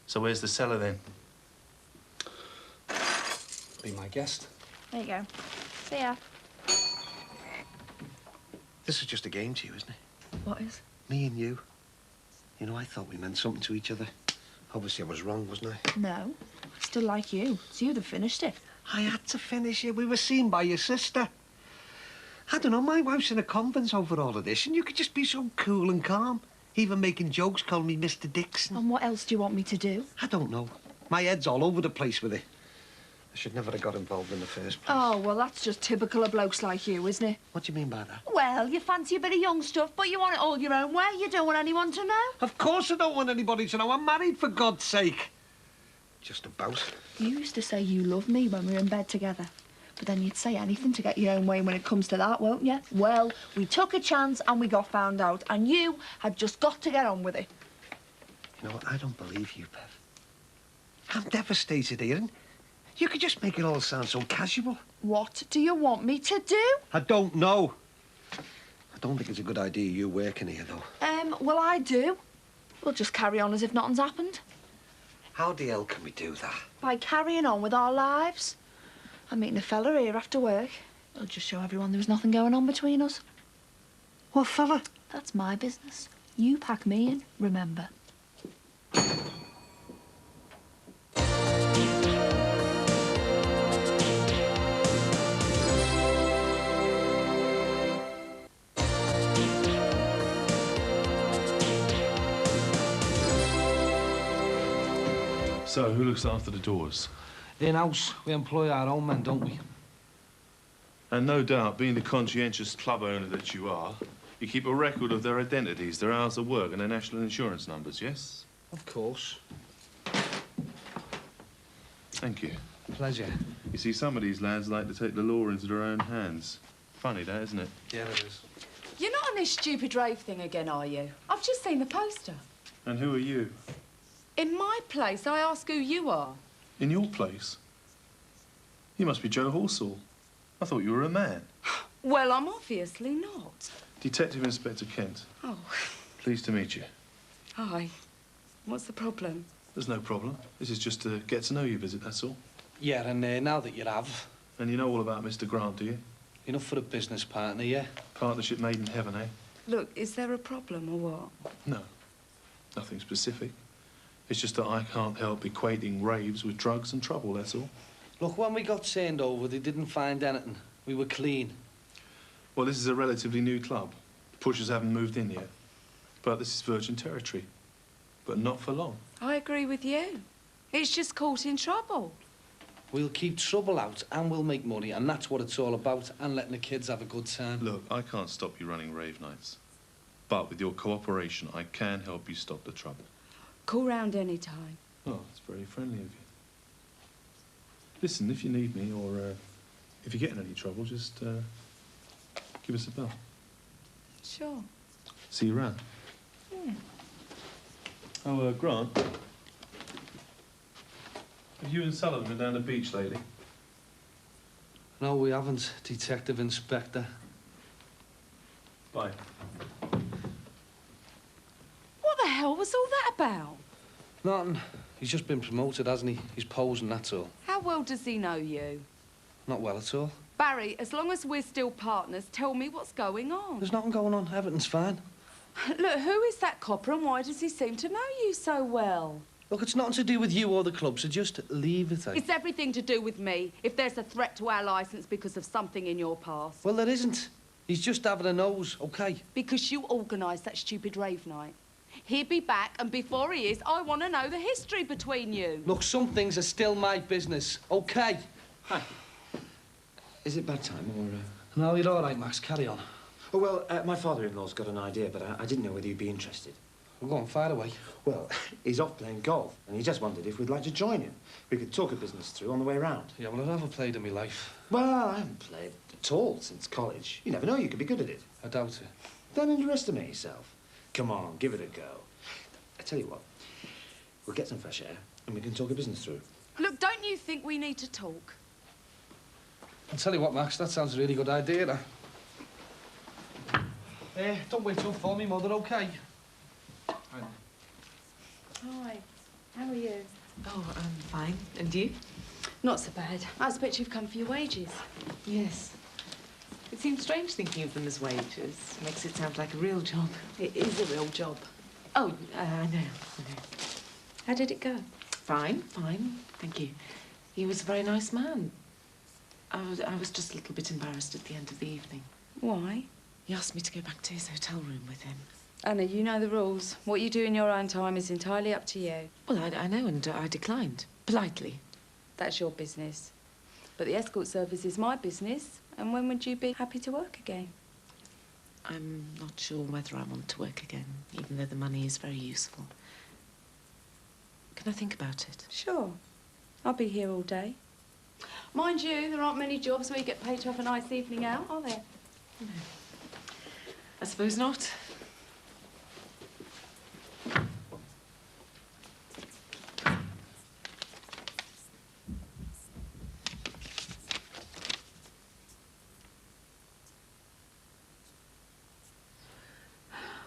So where's the cellar then? Be my guest. There you go. See ya. This is just a game to you, isn't it? What is? Me and you. You know, I thought we meant something to each other. Obviously, I was wrong, wasn't I? No. I still like you. It's you that finished it. I had to finish it. We were seen by your sister. I don't know, my wife's in a convent over all of this, and you could just be so cool and calm. Even making jokes, calling me Mr. Dixon. And what else do you want me to do? I don't know. My head's all over the place with it. I should never have got involved in the first place. Oh, well, that's just typical of blokes like you, isn't it? What do you mean by that? Well, you fancy a bit of young stuff, but you want it all your own way. You don't want anyone to know. Of course I don't want anybody to know. I'm married, for God's sake. Just about. You used to say you loved me when we were in bed together. But then you'd say anything to get your own way when it comes to that, won't you? Well, we took a chance and we got found out. And you had just got to get on with it. You know what? I don't believe you, Bev. I'm devastated here, and you could just make it all sound so casual. What do you want me to do? I don't know. I don't think it's a good idea you working here, though. Well, I do. We'll just carry on as if nothing's happened. How the hell can we do that? By carrying on with our lives. I'm meeting a fella here after work. I'll just show everyone there was nothing going on between us. What fella? That's my business. You pack me in, remember. So, who looks after the doors? In-house, we employ our own men, don't we? And no doubt, being the conscientious club owner that you are, you keep a record of their identities, their hours of work, and their national insurance numbers, yes? Of course. Thank you. Pleasure. You see, some of these lads like to take the law into their own hands. Funny, that, isn't it? Yeah, it is. You're not on this stupid rave thing again, are you? I've just seen the poster. And who are you? In my place, I ask who you are. In your place? You must be Joe Horsall. I thought you were a man. Well, I'm obviously not. Detective Inspector Kent. Oh. Pleased to meet you. Hi. What's the problem? There's no problem. This is just a get-to-know-you visit, that's all. Yeah, and now that you have... And you know all about Mr. Grant, do you? Enough for a business partner, yeah? Partnership made in heaven, eh? Look, is there a problem or what? No. Nothing specific. It's just that I can't help equating raves with drugs and trouble, that's all. Look, when we got turned over, they didn't find anything. We were clean. Well, this is a relatively new club. Pushers haven't moved in yet. But this is virgin territory. But not for long. I agree with you. It's just caught in trouble. We'll keep trouble out and we'll make money, and that's what it's all about, and letting the kids have a good time. Look, I can't stop you running rave nights. But with your cooperation, I can help you stop the trouble. Call round any time. Oh, that's very friendly of you. Listen, if you need me or if you get in any trouble, just give us a bell. Sure. See you around. Yeah. Oh, Grant. Have you and Sullivan been down the beach lately? No, we haven't, Detective Inspector. Bye. What the hell was all that about? Nothing. He's just been promoted, hasn't he? He's posing, that's all. How well does he know you? Not well at all. Barry, as long as we're still partners, tell me what's going on. There's nothing going on. Everything's fine. Look, who is that copper and why does he seem to know you so well? Look, it's nothing to do with you or the club, so just leave it, eh? It's everything to do with me, if there's a threat to our licence because of something in your past. Well, there isn't. He's just having a nose, OK? Because you organised that stupid rave night. He'll be back, and before he is, I want to know the history between you. Look, some things are still my business, OK? Hi. Is it bad time, or...? No, you're all right, Max. Carry on. Oh, well, my father-in-law's got an idea, but I didn't know whether you'd be interested. Well, go on, fire away. Well, he's off playing golf, and he just wondered if we'd like to join him. We could talk a business through on the way round. Yeah, well, I've never played in my life. Well, I haven't played at all since college. You never know, you could be good at it. I doubt it. Don't underestimate yourself. Come on, give it a go. I tell you what, we'll get some fresh air, and we can talk a business through. Look, don't you think we need to talk? I'll tell you what, Max, that sounds a really good idea, that. Don't wait till for me, Mother, OK? Hi, how are you? Oh, I'm fine. And you? Not so bad. I expect you've come for your wages. Yes. It seems strange thinking of them as wages. Makes it sound like a real job. It is a real job. Oh, I know. How did it go? Fine, thank you. He was a very nice man. I was just a little bit embarrassed at the end of the evening. Why? He asked me to go back to his hotel room with him. Anna, you know the rules. What you do in your own time is entirely up to you. Well, I know, and I declined. Politely. That's your business. But the escort service is my business. And when would you be happy to work again? I'm not sure whether I want to work again, even though the money is very useful. Can I think about it? Sure. I'll be here all day. Mind you, there aren't many jobs where you get paid to have a nice evening out, are there? No. I suppose not.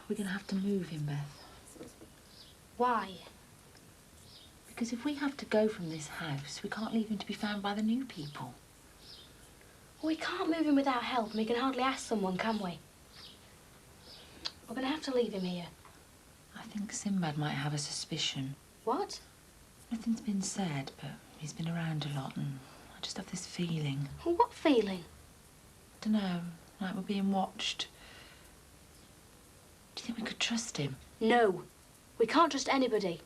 We're going to have to move him, Beth. Why? Because if we have to go from this house, we can't leave him to be found by the new people. Well, we can't move him without help, and we can hardly ask someone, can we? We're going to have to leave him here. I think Sinbad might have a suspicion. What? Nothing's been said, but he's been around a lot, and I just have this feeling. Well, what feeling? I don't know, like we're being watched. Do you think we could trust him? No. We can't trust anybody.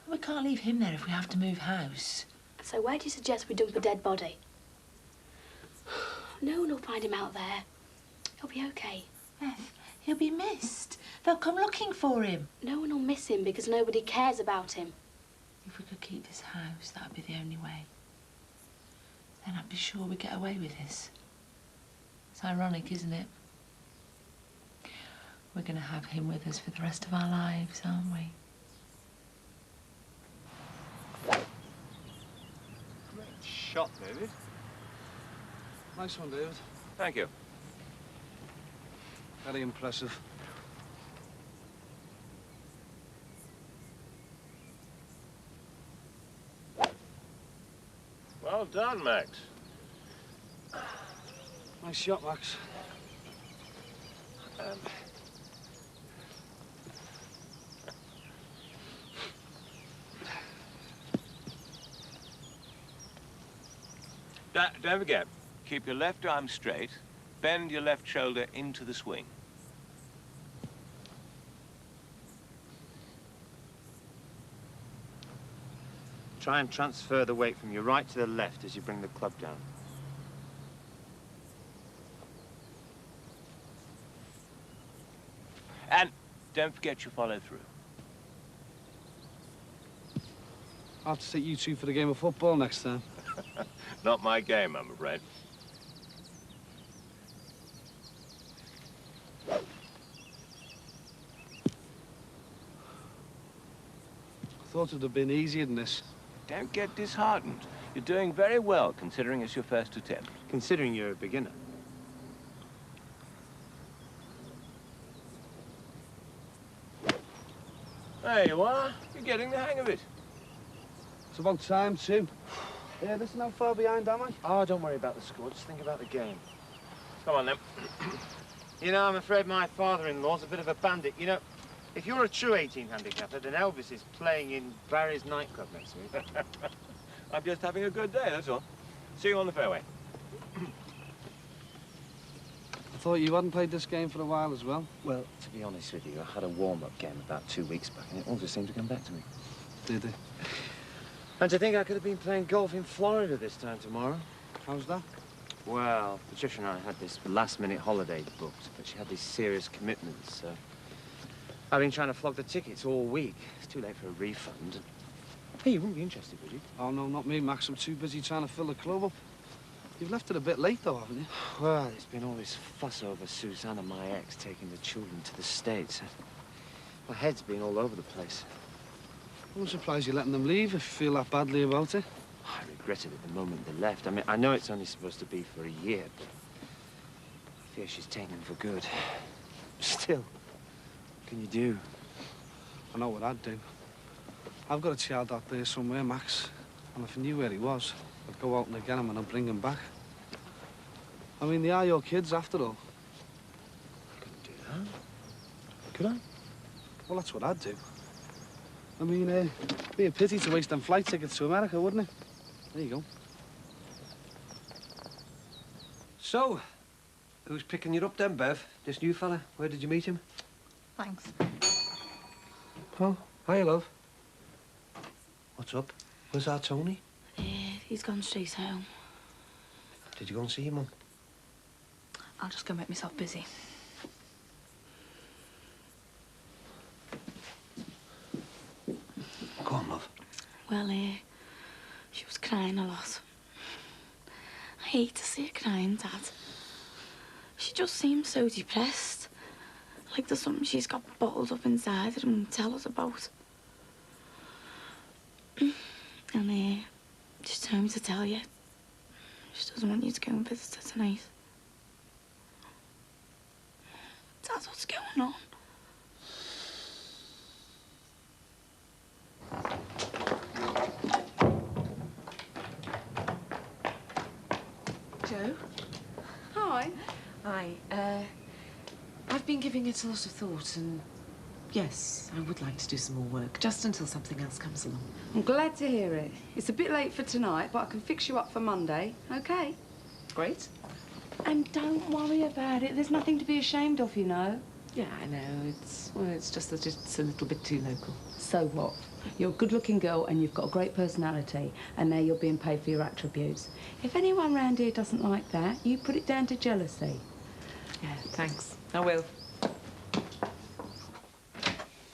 We can't leave him there if we have to move house. So where do you suggest we dump a dead body? No one will find him out there. He'll be okay. Beth, he'll be missed. They'll come looking for him. No one will miss him because nobody cares about him. If we could keep this house, that would be the only way. Then I'd be sure we'd get away with this. It's ironic, isn't it? We're going to have him with us for the rest of our lives, aren't we? Great shot, David. Nice one, David. Thank you. Very impressive. Well done, Max. Nice shot, Max. Don't forget, keep your left arm straight, bend your left shoulder into the swing. Try and transfer the weight from your right to the left as you bring the club down. And don't forget your follow through. I'll have to take you two for the game of football next time. Not my game, I'm afraid. I thought it would have been easier than this. Don't get disheartened. You're doing very well, considering it's your first attempt. Considering you're a beginner. There you are. You're getting the hang of it. It's about time, too. Yeah, listen, how far behind am I? Oh, don't worry about the score. Just think about the game. Come on, then. You know, I'm afraid my father-in-law's a bit of a bandit. You know, if you're a true 18 handicapper, then Elvis is playing in Barry's nightclub next week. I'm just having a good day, that's all. See you on the fairway. I thought you hadn't played this game for a while as well. Well, to be honest with you, I had a warm-up game about 2 weeks back, and it all just seemed to come back to me. Did it? And to think I could have been playing golf in Florida this time tomorrow. How's that? Well, Patricia and I had this last-minute holiday booked, but she had these serious commitments, so I've been trying to flog the tickets all week. It's too late for a refund. Hey, you wouldn't be interested, would you? Oh, no, not me, Max. I'm too busy trying to fill the club up. You've left it a bit late, though, haven't you? Well, there's been all this fuss over Susanna, my ex, taking the children to the States. My head's been all over the place. I'm surprised you're letting them leave if you feel that badly about it. I regret it at the moment they left. I mean, I know it's only supposed to be for a year, but I fear she's taken them for good. Still, what can you do? I know what I'd do. I've got a child out there somewhere, Max. And if I knew where he was, I'd go out and get him and I'd bring him back. I mean, they are your kids, after all. I couldn't do that. Could I? Well, that's what I'd do. I mean, it'd be a pity to waste them flight tickets to America, wouldn't it? There you go. So, who's picking you up then, Bev? This new fella? Where did you meet him? Thanks. Oh, hiya, love. What's up? Where's our Tony? He's gone straight home. Did you go and see your mum? I'll just go make myself busy. Go on, love. Well, she was crying a lot. I hate to see her crying, Dad. She just seems so depressed. Like there's something she's got bottled up inside her and won't tell us about. And she told me to tell you. She doesn't want you to go and visit her tonight. Dad, what's going on? Joe? Hi. Hi. I've been giving it a lot of thought and yes, I would like to do some more work, just until something else comes along. I'm glad to hear it. It's a bit late for tonight, but I can fix you up for Monday, okay? Great. And don't worry about it. There's nothing to be ashamed of, you know. Yeah, I know. It's just that it's a little bit too local. So what? You're a good-looking girl and you've got a great personality, and now you're being paid for your attributes. If anyone round here doesn't like that, you put it down to jealousy. Yeah, thanks. I will.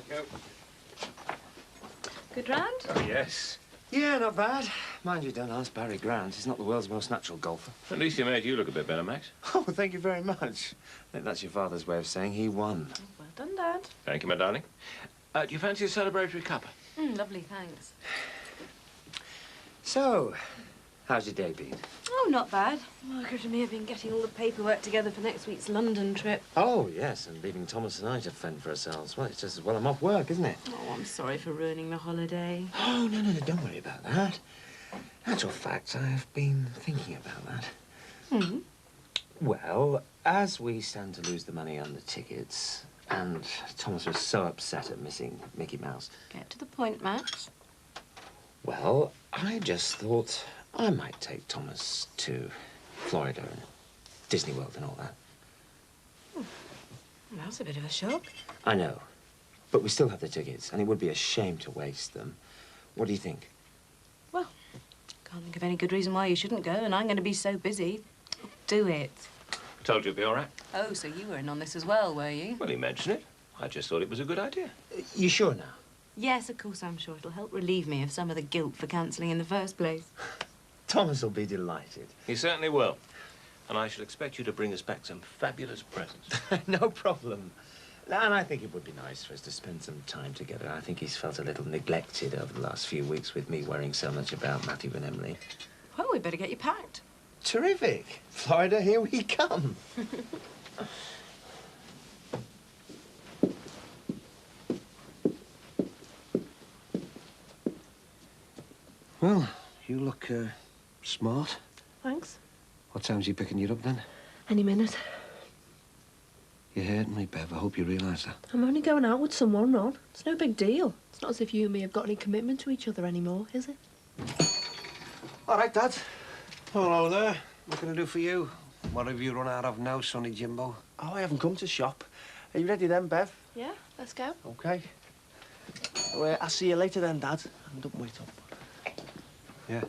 Go. Good round? Oh, yes. Yeah, not bad. Mind you, don't ask Barry Grant. He's not the world's most natural golfer. At least he made you look a bit better, Max. Oh, thank you very much. I think that's your father's way of saying he won. Well done, Dad. Thank you, my darling. Do you fancy a celebratory cuppa? Lovely, thanks. So, how's your day been? Oh, not bad. Margaret and me have been getting all the paperwork together for next week's London trip. Oh, yes, and leaving Thomas and I to fend for ourselves. Well, it's just as well I'm off work, isn't it? Oh, I'm sorry for ruining the holiday. Oh, no, don't worry about that. Actual fact, I've been thinking about that. Hmm? Well, as we stand to lose the money on the tickets, and Thomas was so upset at missing Mickey Mouse. Get to the point, Max. Well, I just thought I might take Thomas to Florida and Disney World and all that. Well, that's a bit of a shock. I know, but we still have the tickets, and it would be a shame to waste them. What do you think? Well, can't think of any good reason why you shouldn't go, and I'm going to be so busy. Do it. Told you it'd be all right. Oh, so you were in on this as well, were you? Well, he mentioned it. I just thought it was a good idea. You sure now? Yes, of course, I'm sure. It'll help relieve me of some of the guilt for cancelling in the first place. Thomas will be delighted. He certainly will. And I shall expect you to bring us back some fabulous presents. No problem. And I think it would be nice for us to spend some time together. I think he's felt a little neglected over the last few weeks with me worrying so much about Matthew and Emily. Well, we better get you packed. Terrific. Florida, here we come. Well, you look, smart. Thanks. What time's he picking you up, then? Any minute. You're hurting me, Bev. I hope you realise that. I'm only going out with someone, Ron. It's no big deal. It's not as if you and me have got any commitment to each other anymore, is it? All right, Dad. Hello there. What can I do for you? What have you run out of now, Sonny Jimbo? Oh, I haven't come to shop. Are you ready then, Bev? Yeah, let's go. OK. Well, I'll see you later then, Dad. And don't wait up. Yeah.